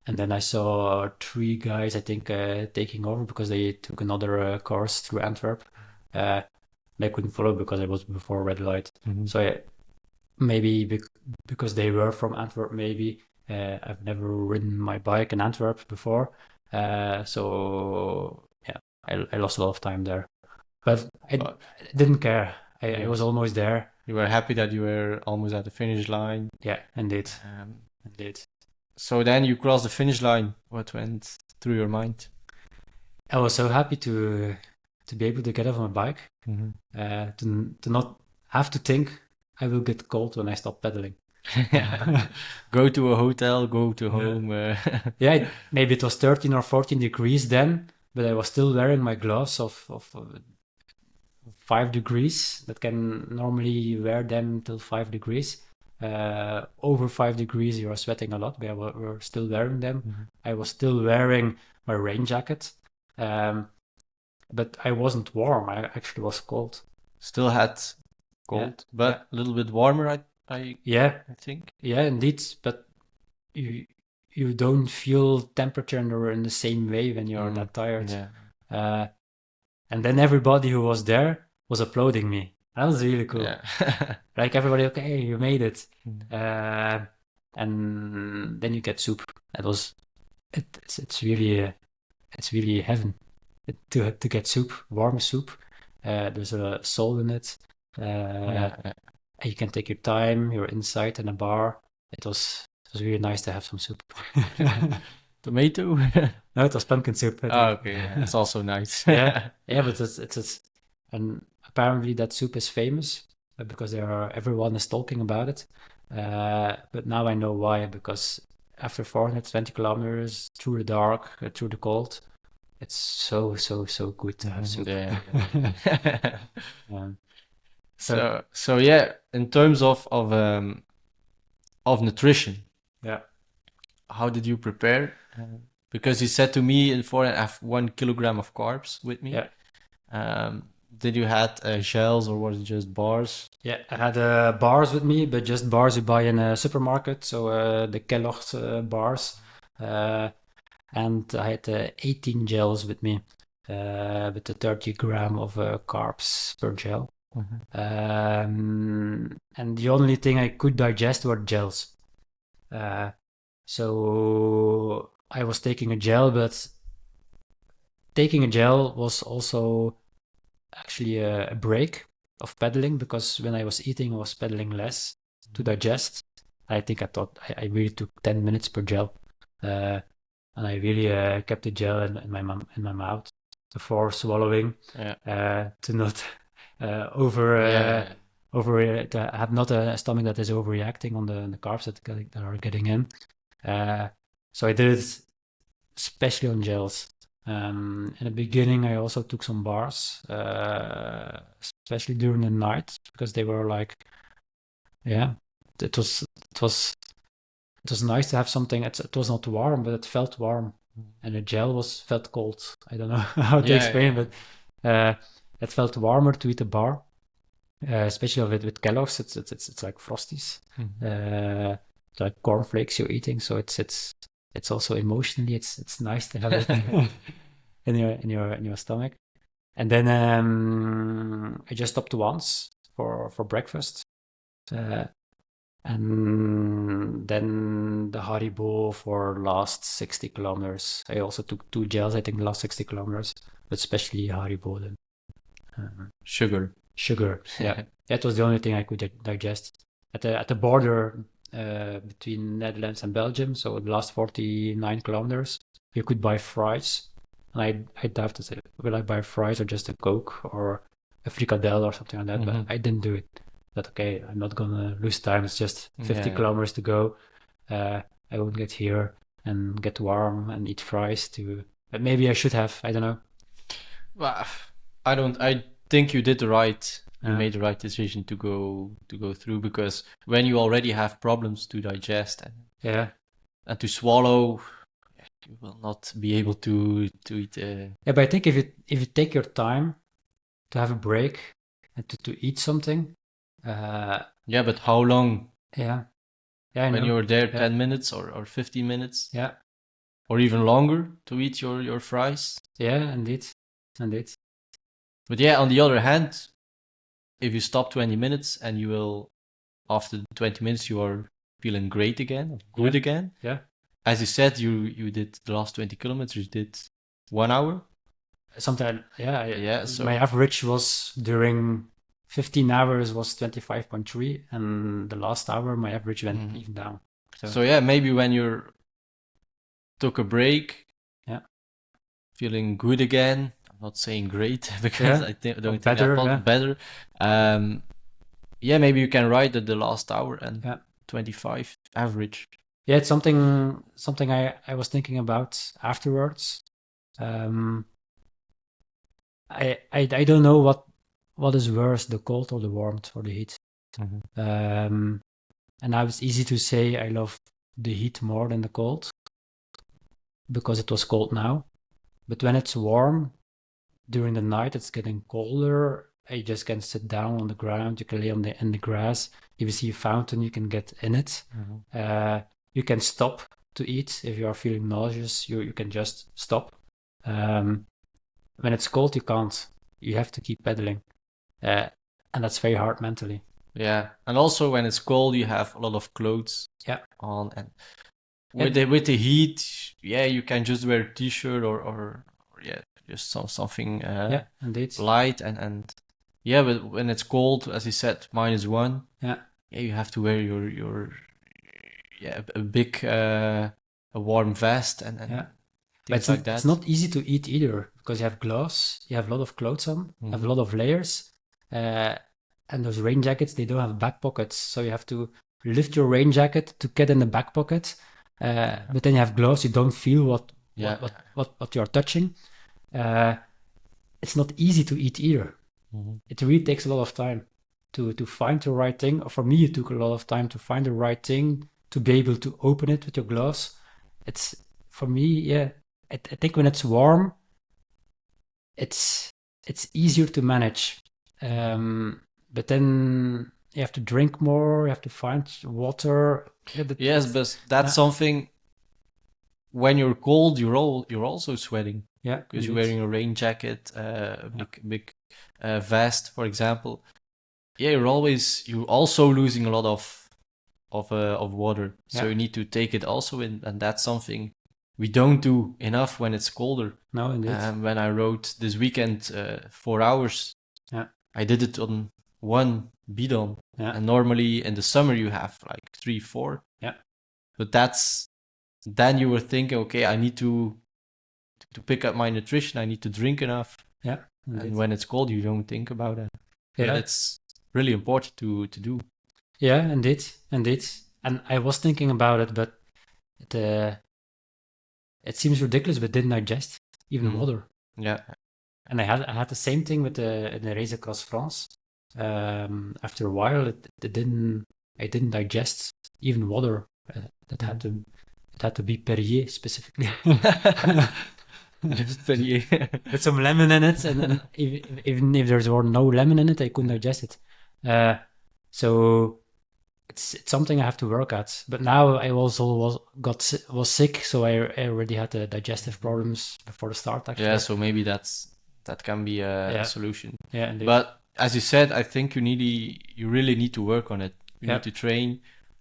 And then I saw 3 guys, I think, taking over because they took another course through Antwerp. They couldn't follow because I was before red light. So maybe because they were from Antwerp, maybe. I've never ridden my bike in Antwerp before. So yeah, I lost a lot of time there. But I didn't care. I was almost there. You were happy that you were almost at the finish line. Yeah, indeed. Indeed. So then you crossed the finish line. What went through your mind? I was so happy to be able to get off my bike, to not have to think I will get cold when I stop pedaling. Go to a hotel, go to home. Yeah, maybe it was 13 or 14 degrees then, but I was still wearing my gloves of 5 degrees that can normally wear them till 5 degrees. Over 5 degrees, you are sweating a lot, but we're still wearing them. I was still wearing my rain jacket, but I wasn't warm. I actually was cold. Still had cold, but a little bit warmer, I think. Yeah, indeed. But you don't feel temperature in the same way when you're that tired. Yeah. And then everybody who was there was applauding me. That was really cool. Yeah. Like everybody, okay, you made it. And then you get soup. It's really heaven to get soup, warm soup. There's a salt in it. You can take your time. You're inside in a bar. It was really nice to have some soup. Tomato? No, it was pumpkin soup. Okay, yeah. It's also nice. Yeah, but it's and apparently that soup is famous because everyone is talking about it. But now I know why, because after 420 kilometers through the dark, through the cold, it's so good to have soup. Yeah. So yeah, in terms of nutrition, yeah, how did you prepare? Because you said to me before I have 1 kilogram of carbs with me. Yeah. Did you had gels or was it just bars? Yeah, I had bars with me, but just bars you buy in a supermarket. So the Kellogg's bars. And I had 18 gels with me, with the 30 gram of carbs per gel. And the only thing I could digest were gels. So I was taking a gel, but taking a gel was also actually a break of pedaling, because when I was eating, I was pedaling less to digest. I think I thought I really took 10 minutes per gel. And I really kept the gel in my mouth before swallowing, to not to have not a stomach that is overreacting on the carbs that are getting in. So I did it especially on gels. In the beginning, I also took some bars, especially during the night, because they were like, it was nice to have something. It was not warm, but it felt warm, and the gel felt cold. I don't know how to explain it, but it felt warmer to eat a bar, especially with Kellogg's. It's like Frosties, it's like cornflakes you're eating. So it's also emotionally it's nice to have it in your stomach. And then I just stopped once for breakfast. And then the Haribo for last 60 kilometers. I also took 2 gels, I think, the last 60 kilometers, but especially Haribo then. Sugar. Yeah. That was the only thing I could digest. At the border between Netherlands and Belgium, so the last 49 kilometers, you could buy fries. And I have to say, will I buy fries or just a Coke or a fricadelle or something like that? But I didn't do it. That okay, I'm not gonna lose time. It's just 50 kilometers to go. I won't get here and get warm and eat fries too. But maybe I should have. I don't know. Well, I think you did the right. You Yeah. made the right decision to go through, because when you already have problems to digest Yeah. and to swallow, you will not be able to eat. Yeah, but I think if you take your time to have a break and to eat something, Yeah, but how long? yeah, yeah, I When know. you're there, Yeah, 10 minutes or 15 minutes, yeah, or even longer to eat your fries. yeah, indeed, indeed. But yeah, on the other hand, if you stop 20 minutes and you will, after 20 minutes, you are feeling great again, good Yeah, again. yeah. As you said, you did the last 20 kilometers, you did 1 hour. Sometimes, yeah, Yeah, my so average was during 15 hours was 25.3, and the last hour my average went even down. so yeah, maybe when you took a break, Yeah, feeling good again. I'm not saying great because yeah, I or don't think better, that was yeah, better. Yeah, maybe you can write that the last hour and yeah. 25 average. Yeah, it's something I was thinking about afterwards. Um, I don't know what is worse, the cold or the warmth or the heat. Um, and now it's easy to say I love the heat more than the cold because it was cold now. But when it's warm during the night, it's getting colder. You just can sit down on the ground. You can lay in the grass. If you see a fountain, you can get in it. You can stop to eat if you are feeling nauseous. You can just stop. Um, when it's cold, you can't. You have to keep pedaling, and that's very hard mentally. Yeah, and also when it's cold, you have a lot of clothes Yeah, on, and and with the heat, yeah, you can just wear a t-shirt or yeah, just something yeah, indeed. light and yeah, but when it's cold, as you said, -1, Yeah, yeah, you have to wear your yeah a big a warm vest and yeah. But things like it's that. not easy to eat either because you have gloves, you have a lot of clothes on, you have a lot of layers, uh, and those rain jackets they don't have back pockets, so you have to lift your rain jacket to get in the back pocket. But then you have gloves, you don't feel Yeah. what you're touching. Uh, it's not easy to eat either. It really takes a lot of time to find the right thing. Or for me, it took a lot of time to find the right thing to be able to open it with your gloves. It's for me, yeah. I think when it's warm, it's it's easier to manage. But then you have to drink more. You have to find water. Yeah, Yes, but that's something. When you're cold, you're also sweating. Yeah, because you're wearing a rain jacket, a big vest, for example. Yeah, you're also losing a lot of water. So Yeah. you need to take it also in, and that's something we don't do enough when it's colder. No, indeed. When I rode this weekend 4 hours, Yeah. I did it on one bidon, Yeah. and normally in the summer you have like 3, 4. Yeah. But then you were thinking, okay, I need to pick up my nutrition. I need to drink enough. Yeah. Indeed. And when it's cold, you don't think about it. Yeah. But it's really important to do. Yeah, indeed, indeed. And I was thinking about it, but it seems ridiculous, but didn't digest even water. Yeah. And I had the same thing with the race across France. After a while, it didn't. I didn't digest even water. That had to be Perrier specifically. Just Perrier. With some lemon in it, and even if there were no lemon in it, I couldn't digest it. So it's something I have to work at. But now I also was sick, so I already had the digestive problems before the start. Actually, Yeah, so maybe that can be a Yeah. solution. Yeah, indeed. But as you said, I think you really need to work on it. You Yeah. need to train,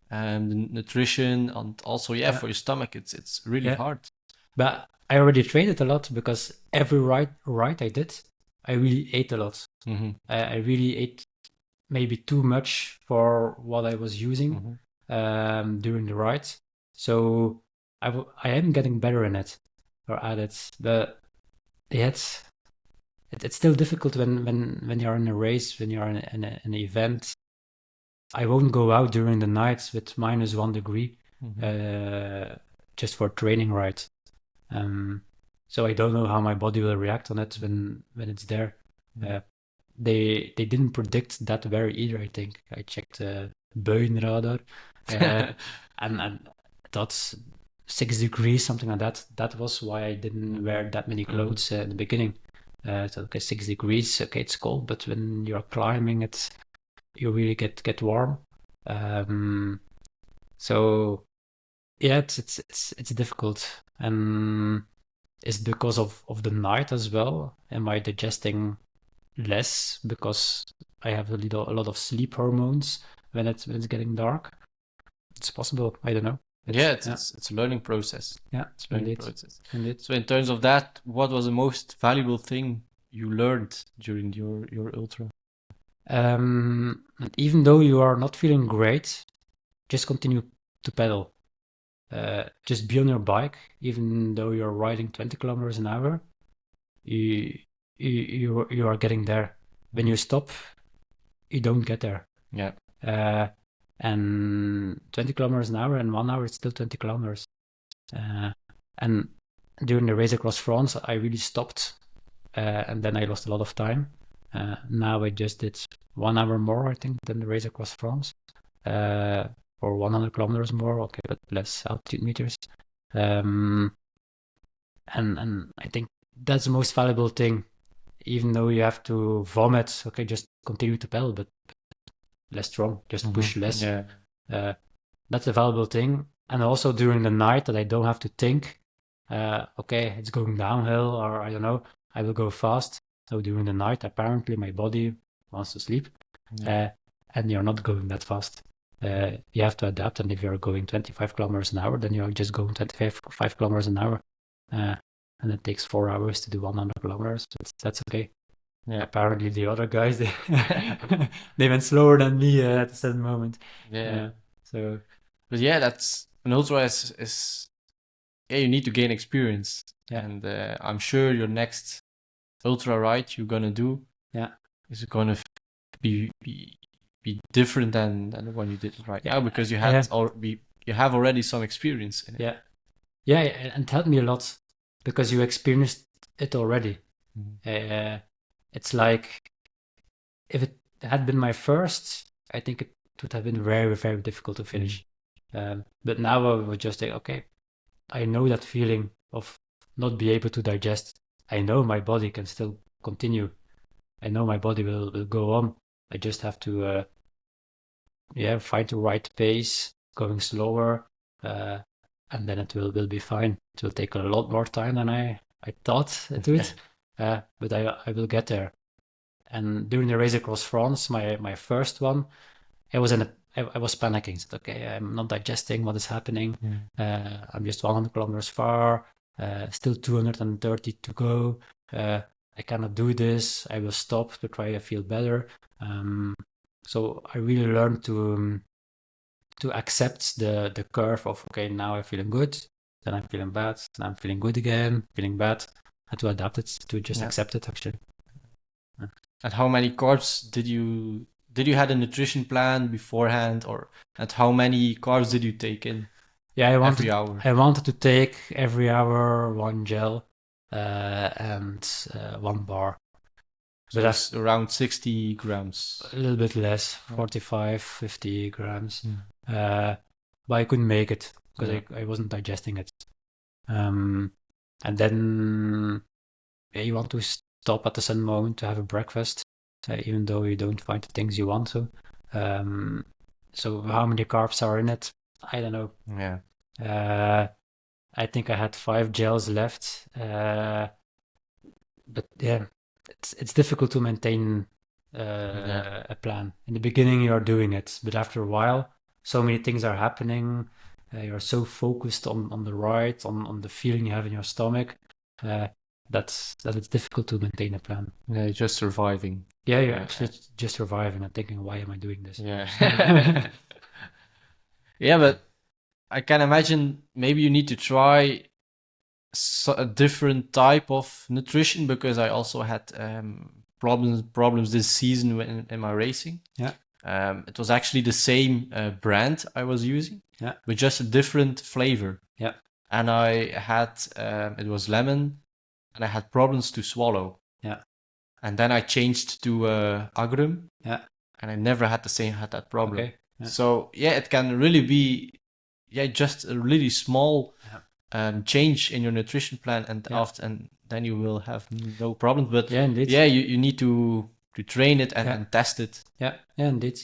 the nutrition, and also Yeah. for your stomach, it's really Yeah. hard. But I already trained it a lot because every ride I did, I really ate a lot. I really ate maybe too much for what I was using during the ride. So I am getting better in it or at it, but it's still difficult when you're in a race, when you're in an event. I won't go out during the nights with -1 degree just for training ride. So I don't know how my body will react on it when it's there. They didn't predict that very either. I think I checked buienradar, and that's 6 degrees, something like that. That was why I didn't wear that many clothes in the beginning. So okay, 6 degrees. Okay, it's cold, but when you're climbing, you really get warm. So yeah, it's difficult, and it's because of the night as well. Am I digesting less because I have a lot of sleep hormones when it's getting dark? It's possible. I don't know. It's a learning process. Yeah, It's a learning indeed. process. Indeed. So in terms of that, what was the most valuable thing you learned during your ultra? And even though you are not feeling great, just continue to pedal. Just be on your bike, even though you're riding 20 kilometers an hour. You are getting there. When you stop, you don't get there. Yeah. And 20 kilometers an hour and 1 hour it's still 20 kilometers. And during the race across France, I really stopped, and then I lost a lot of time. Now I just did 1 hour more, I think, than the race across France, or 100 kilometers more. Okay, but less altitude meters. And I think that's the most valuable thing. Even though you have to vomit, okay, just continue to pedal, but less strong, just push less. Yeah. That's a valuable thing. And also during the night that I don't have to think, okay, it's going downhill, or I don't know, I will go fast. So during the night, apparently my body wants to sleep, and you're not going that fast. You have to adapt, and if you're going 25 kilometers an hour, then you're just going 25 kilometers an hour. And it takes 4 hours to do 100 kilometers. That's okay. Yeah. Apparently the other guys, they went slower than me at a certain moment. Yeah. So, But yeah, that's an ultra is you need to gain experience. Yeah. And I'm sure your next ultra ride you're gonna do is gonna be different than the one you did right now, because you had you have already some experience in it. Yeah, and it helped me a lot because you experienced it already. It's like if it had been my first, I think it would have been very, very difficult to finish. But now I would just think, okay, I know that feeling of not be able to digest. I know my body can still continue. I know my body will go on. I just have to, find the right pace, going slower, and then it will be fine. It will take a lot more time than I thought it would, but I will get there. And during the race across France, my first one, I was panicking. Said, okay, I'm not digesting what is happening. I'm just 100 kilometers far. Still 230 to go. I cannot do this. I will stop to try to feel better. So I really learned to accept the curve of, okay, now I'm feeling good, then I'm feeling bad, then I'm feeling good again, feeling bad, and to adapt it, to just accept it, actually. And how many carbs did you had a nutrition plan beforehand, and how many carbs did you take in? Every hour. I wanted to take every hour 1 gel and 1 bar. So that's around 60 grams. A little bit less, 45, 50 grams. But I couldn't make it because I wasn't digesting it. And then you want to stop at a certain moment to have a breakfast, even though you don't find the things you want to. So how many carbs are in it? I don't know. Yeah. I think I had 5 gels left. But yeah, it's difficult to maintain a plan. In the beginning, you're doing it, but after a while, so many things are happening. You're so focused on the ride, on the feeling you have in your stomach, that it's difficult to maintain a plan. Yeah, you're just surviving. Yeah, you're actually just surviving and thinking, why am I doing this? Yeah. Yeah, but I can imagine maybe you need to try a different type of nutrition, because I also had problems this season in my racing. Yeah. It was actually the same brand I was using, but just a different flavor. Yeah. And I had it was lemon, and I had problems to swallow. Yeah. And then I changed to agrum. Yeah. And I never had that problem. Okay. Yeah. So it can really be just a really small change in your nutrition plan, and and then you will have no problems. But indeed. You need to train it and test it. Yeah, indeed.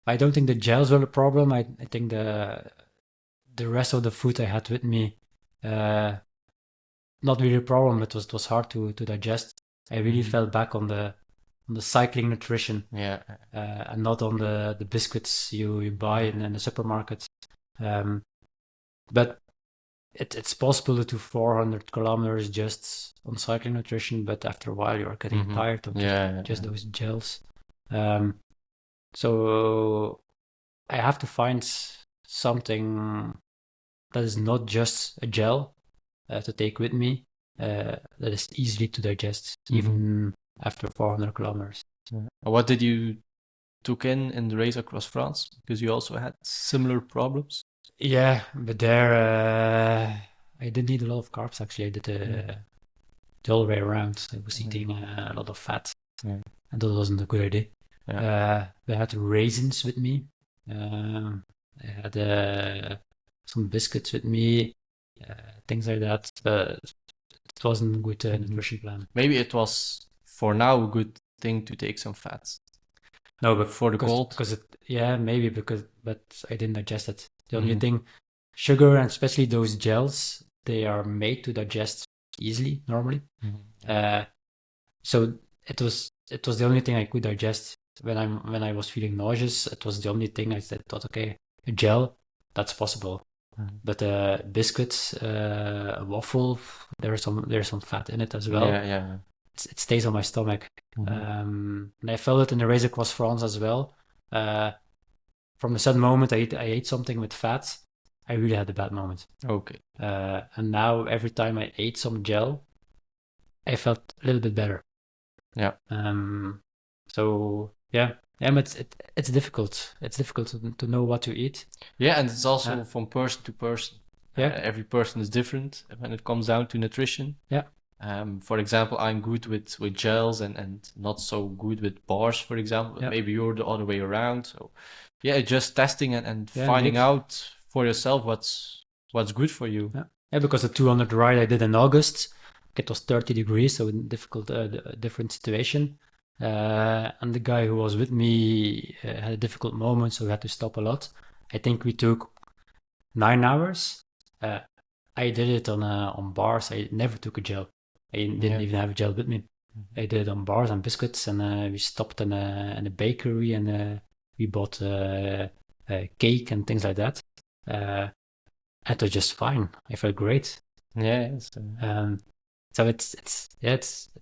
I don't think the gels were a problem. I think the rest of the food I had with me, not really a problem. It was hard to digest. I really fell back on the cycling nutrition. And not on the biscuits you buy in the supermarket. But it's possible to do 400 kilometers just on cycling nutrition, but after a while you're getting tired of just those gels. So I have to find something that is not just a gel to take with me, that is easy to digest, even after 400 kilometers. What did you took in the race across France? Because you also had similar problems. Yeah, but there I didn't eat a lot of carbs actually. I did the other way around. I was eating a lot of fat, and that wasn't a good idea. I had raisins with me. I had some biscuits with me, things like that. It wasn't a good nutrition plan. Maybe it was for now a good thing to take some fats. No, but for the cold, maybe but I didn't digest it. The only thing, sugar and especially those gels, they are made to digest easily normally. So it was the only thing I could digest when I was feeling nauseous. It was the only thing I thought, okay, a gel, that's possible. But biscuits, a waffle, there's some fat in it as well. It stays on my stomach. And I felt it in the race across France as well. From the sudden moment I ate something with fat, I really had a bad moment. Okay. And now every time I ate some gel, I felt a little bit better. Yeah. So but it's difficult. It's difficult to know what to eat. Yeah, and it's also from person to person. Yeah. Every person is different when it comes down to nutrition. Yeah. For example, I'm good with gels and not so good with bars, for example. Yeah. Maybe you're the other way around. So just testing and finding out for yourself what's good for you. Yeah, because the 200 ride I did in August, it was 30 degrees, so a different situation. And the guy who was with me had a difficult moment, so we had to stop a lot. I think we took 9 hours. I did it on bars. I never took a gel. I didn't even have a gel with me. I did it on bars and biscuits, and we stopped in a bakery, and we bought cake and things like that. It was just fine. I felt great. So it's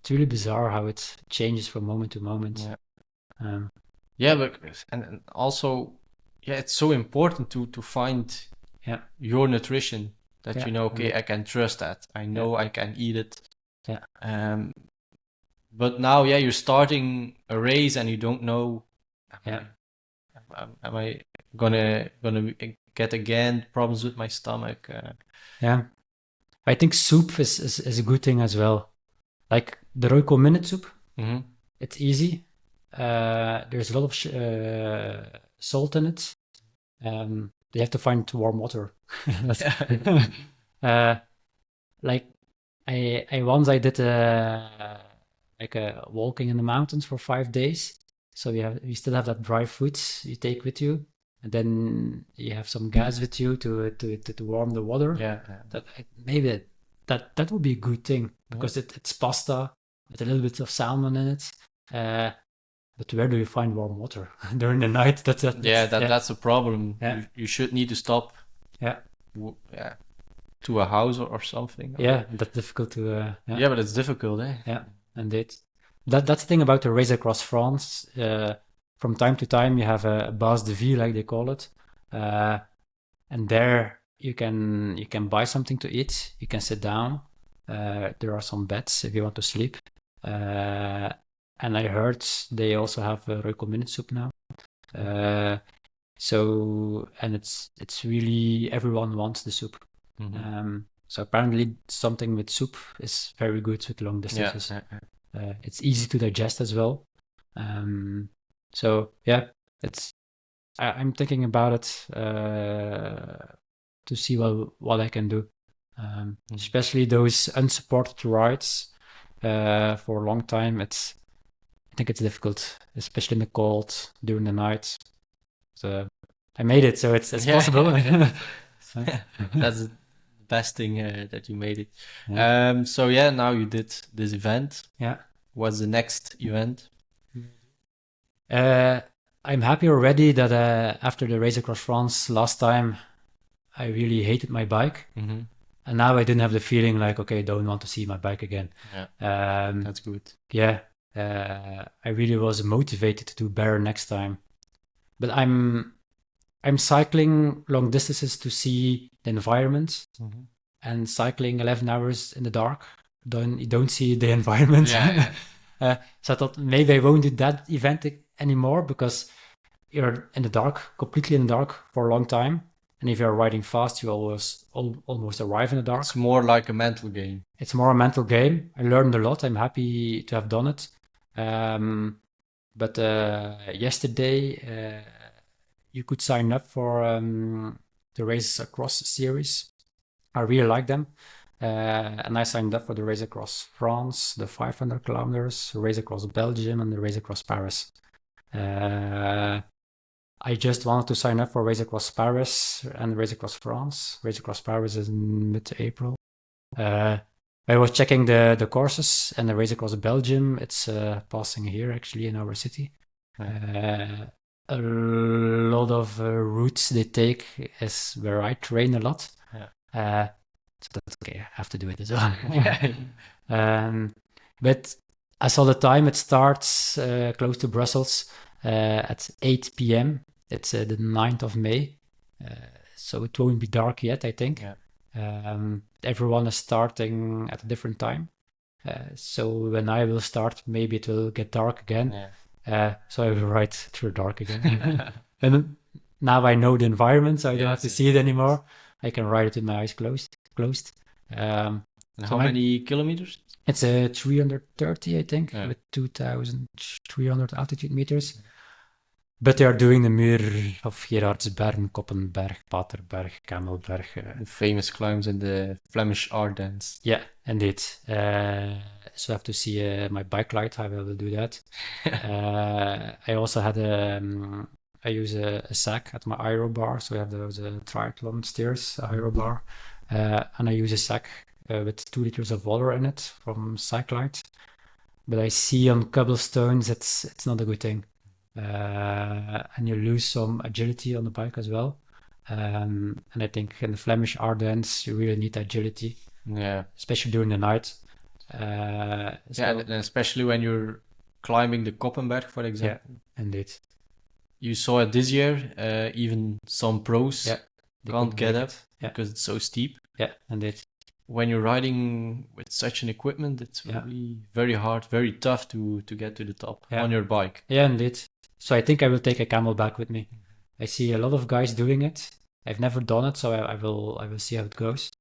really bizarre how it changes from moment to moment. But and also it's so important to find your nutrition that I can trust that. I know I can eat it. But now you're starting a race and you don't know am I gonna get again problems with my stomach? I think soup is a good thing as well. Like the Royco minute soup, it's easy. There's a lot of salt in it. You have to find warm water. Like I did like a walking in the mountains for 5 days. So you still have that dry food you take with you, and then you have some gas with you to warm the water. Maybe that would be a good thing, because it's pasta with a little bit of salmon in it. But where do you find warm water during the night? That's a problem. You should need to stop. To a house or something. That's difficult to. But it's difficult, eh? Yeah, indeed. That's the thing about the race across France. From time to time, you have a base de vie, like they call it, and there you can buy something to eat. You can sit down. There are some beds if you want to sleep. And I heard they also have a Royco minute soup now. So, and it's really, everyone wants the soup. So apparently something with soup is very good with long distances. It's easy to digest as well. So yeah, I'm thinking about it to see what I can do. Especially those unsupported rides for a long time. I think it's difficult, especially in the cold during the night. So I made it, so it's possible. That's the best thing that you made it. Yeah. So yeah, now you did this event. Yeah. What's the next event? I'm happy already that after the race across France last time, I really hated my bike. And now I didn't have the feeling like, okay, don't want to see my bike again. That's good. Yeah. I really was motivated to do better next time. But I'm cycling long distances to see the environment, and cycling 11 hours in the dark. You don't see the environment. So I thought maybe I won't do that event anymore because you're in the dark, completely in the dark for a long time. And if you're riding fast, you almost arrive in the dark. It's more like a mental game. It's more a mental game. I learned a lot. I'm happy to have done it. But yesterday, you could sign up for the Race Across series. I really like them. And I signed up for the Race Across France, the 500 kilometers, Race Across Belgium, and the Race Across Paris. I just wanted to sign up for Race Across Paris and Race Across France. Race Across Paris is in mid-April. I was checking the courses, and the Race Across Belgium, it's passing here actually in our city. A lot of routes they take is where I train a lot. So that's okay, I have to do it as well. But I saw the time. It starts close to Brussels at 8 p.m. It's the 9th of May. So it won't be dark yet, I think. Everyone is starting at a different time. So when I will start, maybe it will get dark again. So I will ride through dark again. And now I know the environment, so I don't have to see it anymore. I can ride it with my eyes closed. And how many kilometers? It's 330, I think, with 2,300 altitude meters. But they are doing the Muur of Gerardsbergen, Koppenberg, Paterberg, Camelberg. The famous climbs in the Flemish Ardennes. Yeah, indeed. So I have to see my bike light, how I will do that. I also had I use a sack at my aero bar, so I have those triathlon steers, aero bar. And I use a sack with 2 liters of water in it from Cyclite. But I see on cobblestones it's not a good thing. And you lose some agility on the bike as well. And I think in the Flemish Ardennes, you really need agility. Especially during the night. And especially when you're climbing the Koppenberg, for example. Yeah, indeed. You saw it this year, even some pros can't get up because it's so steep. Yeah, indeed. When you're riding with such an equipment, it's really very hard, very tough to get to the top on your bike. Yeah, indeed. So I think I will take a Camelback with me. I see a lot of guys doing it. I've never done it, so I will see how it goes.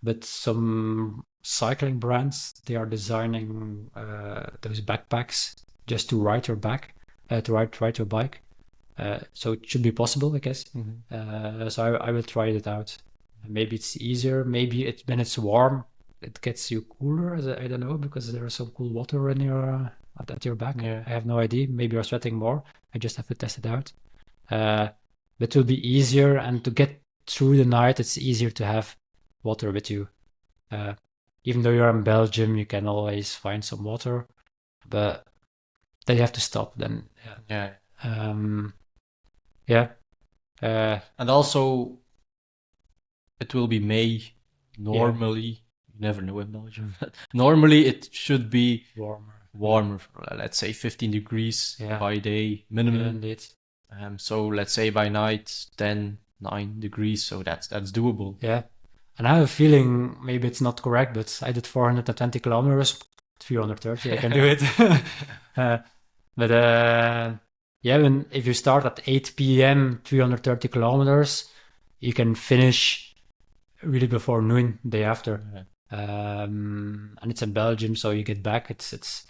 But some cycling brands, they are designing those backpacks just to ride your back, to ride your bike. So it should be possible, I guess. So I will try it out. Maybe it's easier. Maybe when it's warm, it gets you cooler. I don't know, because there is some cool water in your at your back. I have no idea. Maybe you're sweating more. I just have to test it out. But it will be easier, and to get through the night, it's easier to have water with you. Even though you're in Belgium, you can always find some water, but then you have to stop. Then and also it will be May. Normally, you never know in Belgium. Normally, it should be warmer. Let's say 15 degrees by day minimum. Yeah, indeed. So let's say by night 9 degrees. So that's doable. Yeah, and I have a feeling maybe it's not correct, but I did 420 kilometers, 330. I can do it. If you start at 8 p.m., 330 kilometers, you can finish really before noon, day after. Yeah. And it's in Belgium, so you get back. It's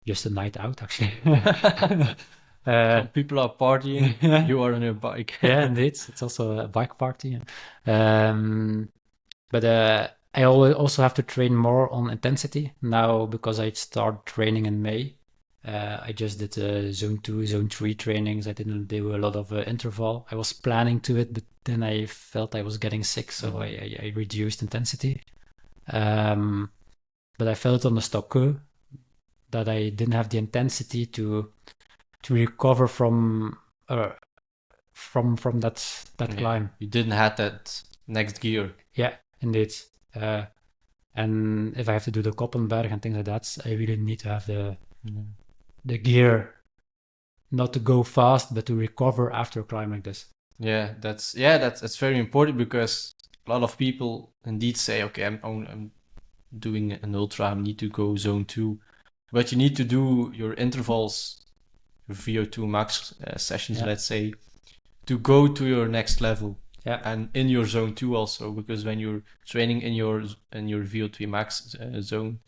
just a night out actually. Some people are partying, you are on your bike. Yeah, indeed. It's also a bike party. But I also have to train more on intensity now because I started training in May. I just did zone 2, zone 3 trainings. I didn't do a lot of interval. I was planning to it, but then I felt I was getting sick, so I reduced intensity. But I felt on the Stokke that I didn't have the intensity to recover from that Yeah. climb. You didn't have that next gear. Yeah, indeed. And if I have to do the Koppenberg and things like that, I really need to have the gear, not to go fast, but to recover after a climb like this. Yeah, that's very important because a lot of people indeed say, okay, I'm doing an ultra, I need to go zone 2, but you need to do your intervals, your VO2 max sessions, Yeah. let's say, to go to your next level. Yeah. And in your zone 2 also, because when you're training in your VO2 max zone,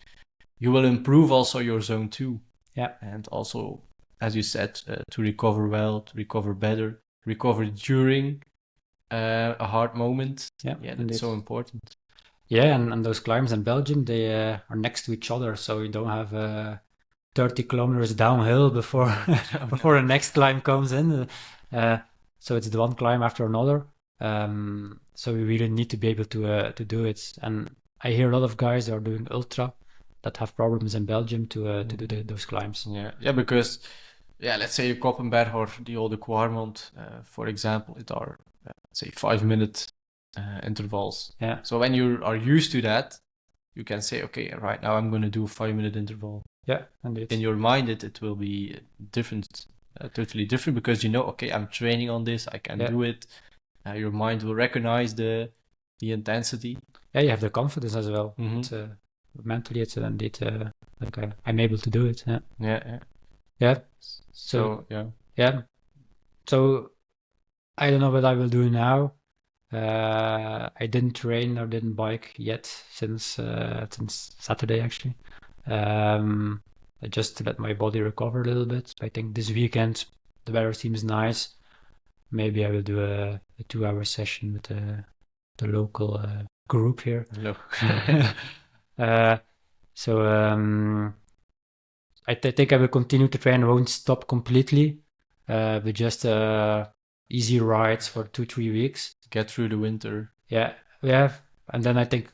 you will improve also your zone 2. Yeah. And also, as you said, to recover well, to recover better, recover during a hard moment. Yeah, that's indeed. so important. Yeah, and those climbs in Belgium, they are next to each other, so you don't have 30 kilometers downhill before before the next climb comes in. So it's the one climb after another. So we really need to be able to do it. And I hear a lot of guys that are doing ultra that have problems in Belgium to do those climbs. Yeah, because let's say the Koppenberg or the Olde Kwarmond, for example, it are say 5-minute intervals. Yeah. So when you are used to that, you can say, okay, right now I'm going to do a 5-minute interval. Yeah, indeed. In your mind, it will be different, totally different, because you know, okay, I'm training on this, I can do it. Your mind will recognize the intensity. Yeah, you have the confidence as well. It's, mentally, it's indeed like I'm able to do it. Yeah. So yeah. So I don't know what I will do now. I didn't train or didn't bike yet since Saturday actually. I just let my body recover a little bit. I think this weekend the weather seems nice. Maybe I will do a 2-hour session with the local group here. So I think I will continue to train. I won't stop completely, but just easy rides for 2-3 weeks. Get through the winter. Yeah. And then I think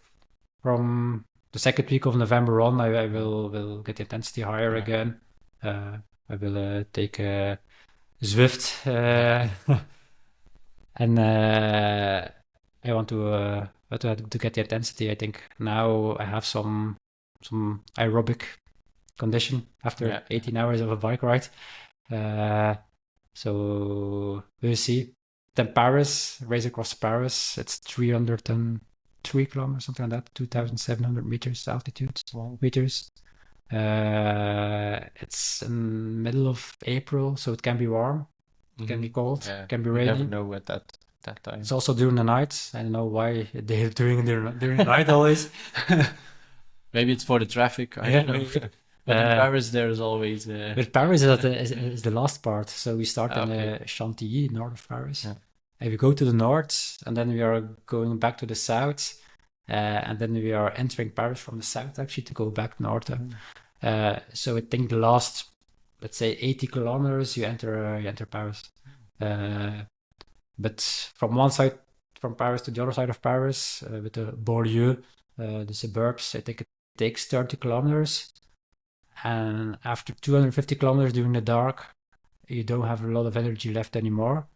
from the second week of November on, I will get the intensity higher again. I will take Zwift, and I want to get the intensity. I think now I have some aerobic condition after 18 hours of a bike ride. So we'll see. Then Paris, race across Paris, it's 303 kilometers, something like that, 2,700 meters altitude. Meters. It's in middle of April, so it can be warm, it can be cold, it can be rainy. You never know at that time. It's also during the night. I don't know why they're during the night always. Maybe it's for the traffic. I don't know. But in Paris, there's always. But Paris is the last part. So we start in Chantilly, north of Paris. Yeah. And we go to the north, and then we are going back to the south, and then we are entering Paris from the south actually to go back north. So I think the last, let's say, 80 kilometers, you enter Paris. But from one side, from Paris to the other side of Paris, with the Bordeaux, the suburbs, I think it takes 30 kilometers. And after 250 kilometers during the dark, you don't have a lot of energy left anymore.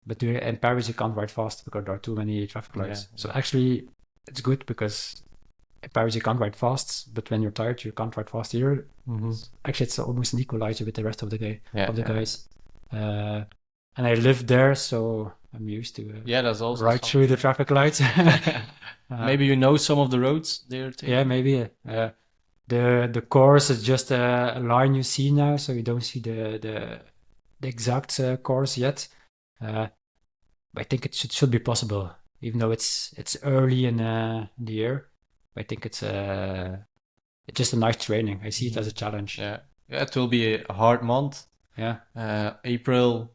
But in Paris, you can't ride fast because there are too many traffic lights. So actually, it's good because in Paris, you can't ride fast. But when you're tired, you can't ride fast either. Actually, it's almost an equalizer with the rest of the guys. And I live there, so I'm used to that's also ride through the traffic lights. Maybe you know some of the roads there too. Yeah, maybe. The course is just a line you see now, so you don't see the exact course yet. But I think it should be possible. even though it's early in the year. I think it's just a nice training. I see it as a challenge. Yeah, it will be a hard month. Yeah. April,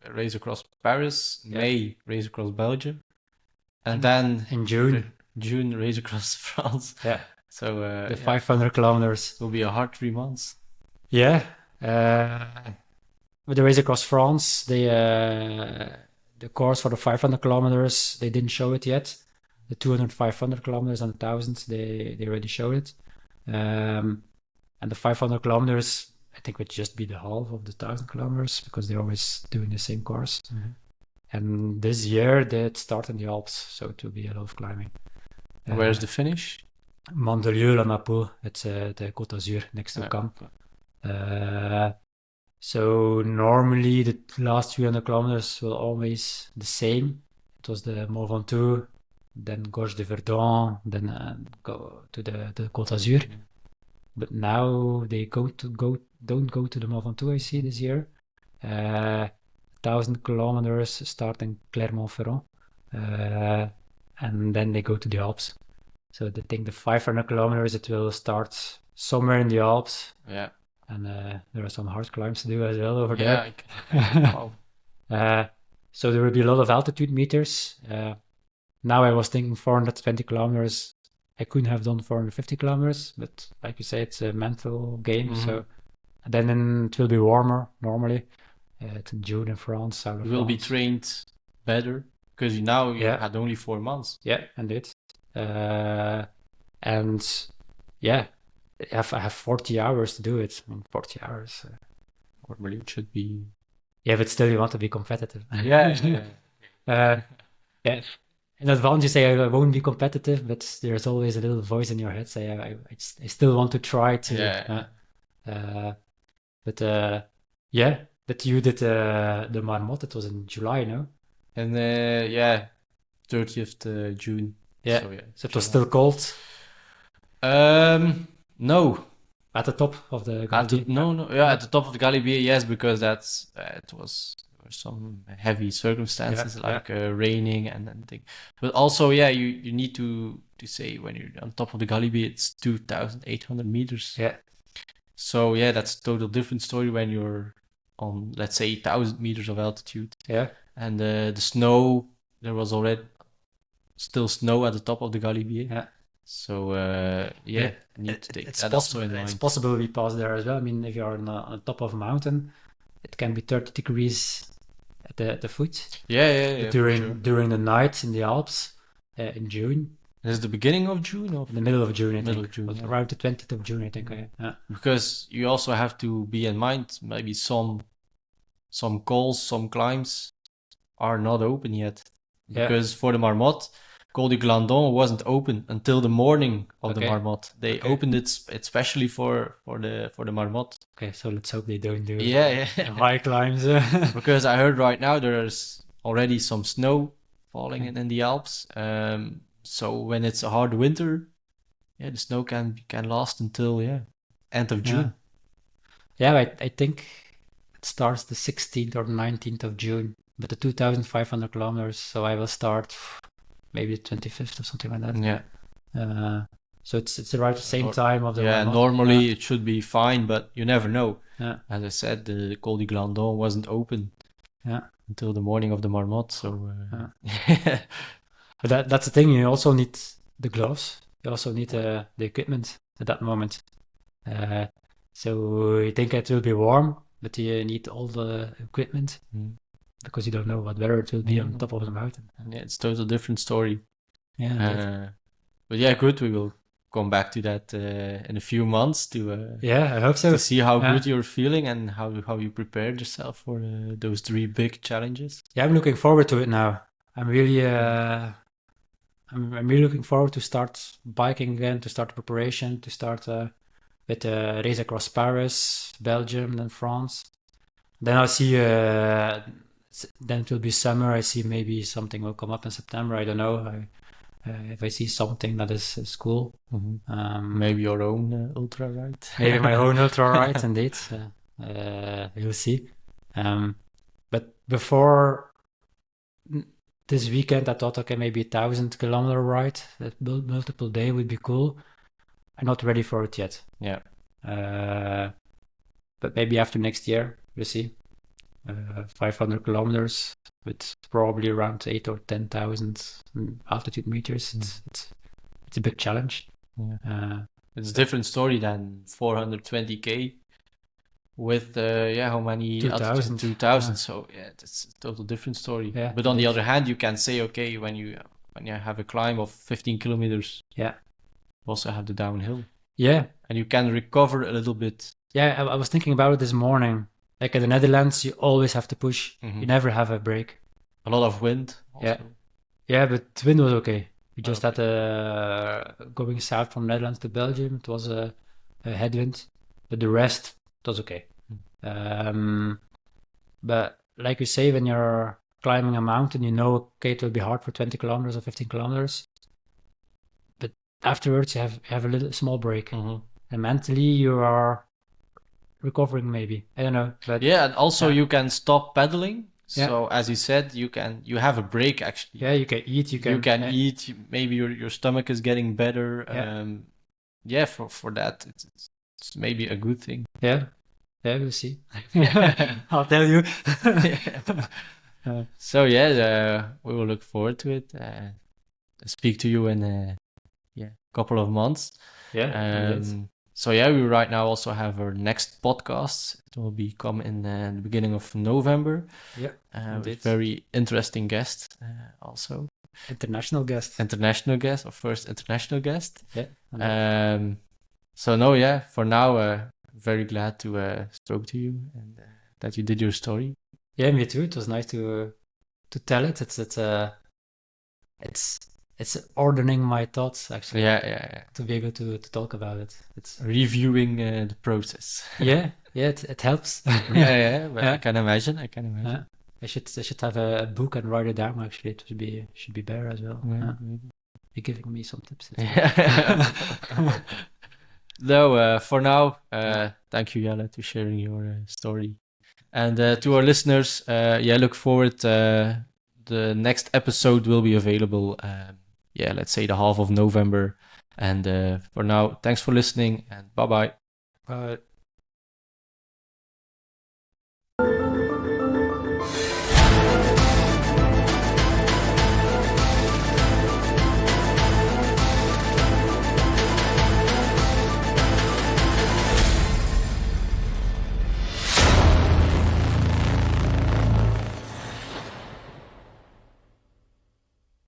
race across Paris. Yeah. May, race across Belgium, and then in June, race across France. Yeah. So the 500 kilometers. It will be a hard 3 months. Yeah. With the race across France, the course for the 500 kilometers, they didn't show it yet. The 200, 500 kilometers and 1,000, they already showed it. And the 500 kilometers, I think would just be the half of the 1,000 kilometers because they're always doing the same course. Mm-hmm. And this year they start in the Alps, so it will be a lot of climbing. Where's the finish? Mandelieu-la-Napo, it's the Côte d'Azur next to Cannes. So normally the last 300 kilometers were always the same. It was the Mont Ventoux, then Gorge de Verdun, then go to the Côte d'Azur. Mm-hmm. But now they don't go to the Mont Ventoux, I see, this year. 1,000 kilometers start in Clermont-Ferrand, and then they go to the Alps. So I think the 500 kilometers, it will start somewhere in the Alps. Yeah. And there are some hard climbs to do as well over there. Wow. So there will be a lot of altitude meters. Now I was thinking 420 kilometers. I couldn't have done 450 kilometers, but like you say, it's a mental game. Mm-hmm. So then it will be warmer normally. It's in June in France. You will be trained better because now you had only 4 months. Yeah, indeed. And yeah, I have 40 hours to do it. I mean, 40 hours. Normally it should be. Yeah, but still you want to be competitive. Yeah. Yeah. In advance you say I won't be competitive, but there's always a little voice in your head saying I still want to try to. But you did the Marmotte. It was in July, no? And 30th June. Yeah. So it was still cold. No. At the top of the Galibier? No. Yeah, at the top of the Galibier, yes, because it was some heavy circumstances raining and things. But also, you need to say when you're on top of the Galibier, it's 2,800 meters. Yeah. So that's a total different story when you're on, let's say, 1,000 meters of altitude. Yeah. And the snow, there was already still snow at the top of the Galibier. Yeah. So you need to take that also in mind. It's possible we pass there as well. I mean, if you're on the top of a mountain, it can be 30 degrees at the foot. Yeah. During the night in the Alps in June. Is it the beginning of June or in the middle of June? I think. Of June, around the 20th of June, I think. Because you also have to be in mind maybe some cols, some climbs are not open yet. Because for the Marmotte, Col du Glandon wasn't open until the morning of the Marmotte. They opened it especially for the Marmotte. Okay, so let's hope they don't do high climbs. Because I heard right now there's already some snow falling in the Alps. So when it's a hard winter, the snow can last until end of June. Yeah, I think it starts the 16th or 19th of June. But the 2,500 kilometers, so I will start maybe the 25th or something like that. Yeah. So it's around the same time of the Marmotte. Normally it should be fine, but you never know. Yeah. As I said, the Col du Glandon wasn't open until the morning of the Marmotte. So But that's the thing. You also need the gloves. You also need the equipment at that moment. So you think it will be warm, but you need all the equipment. Because you don't know what weather it will be on top of the mountain. Yeah, it's a total different story. Yeah. But good. We will come back to that in a few months to. I hope so. To see how good you're feeling and how you prepared yourself for those 3 big challenges. Yeah, I'm looking forward to it now. I'm really, I'm really looking forward to start biking again, to start preparation, to start with a race across Paris, Belgium, then France. Then I'll see. Then it will be summer. I see maybe something will come up in September. I don't know. If I see something that is cool. Mm-hmm. Maybe your own ultra ride. Maybe my own ultra ride, indeed. We'll see. But before this weekend I thought, okay, maybe 1,000-kilometer ride, that multiple day would be cool. I'm not ready for it yet. Yeah. But maybe after next year, we'll see. 500 kilometers with probably around 8 or 10,000 altitude meters. It's a big challenge. Yeah. It's a different story than 420k with how many 2,000. 2,000. So it's a total different story. Yeah, but on the other hand, you can say, okay, when you have a climb of 15 kilometers, you also have the downhill. Yeah, and you can recover a little bit. Yeah, I was thinking about it this morning. Like in the Netherlands, you always have to push. Mm-hmm. You never have a break. A lot of wind. Also. Yeah, but the wind was okay. We just had going south from Netherlands to Belgium. It was a headwind, but the rest it was okay. But like you say, when you're climbing a mountain, you know, okay, it will be hard for 20 kilometers or 15 kilometers. But afterwards, you have a little small break, and mentally you are recovering. Maybe I don't know. But and also you can stop pedaling. So as you said, you have a break actually. Yeah, you can eat. You can eat. Maybe your stomach is getting better. For that, it's maybe a good thing. Yeah, we'll see. I'll tell you. So we will look forward to it. Speak to you in a couple of months. So we right now also have our next podcast. It will come in the beginning of November. With very interesting guest also. International guest. Our first international guest. For now, very glad to talk to you and that you did your story. Yeah, me too. It was nice to tell it. It's ordening my thoughts actually. To be able to talk about it. It's reviewing the process. It helps. But I can imagine. I should have a book and write it down. Actually, it should be better as well. You're giving me some tips. No, for now, thank you, Jelle, to sharing your story, and to our listeners, look forward. The next episode will be available. Let's say the half of November. And for now, thanks for listening, and bye-bye. Bye.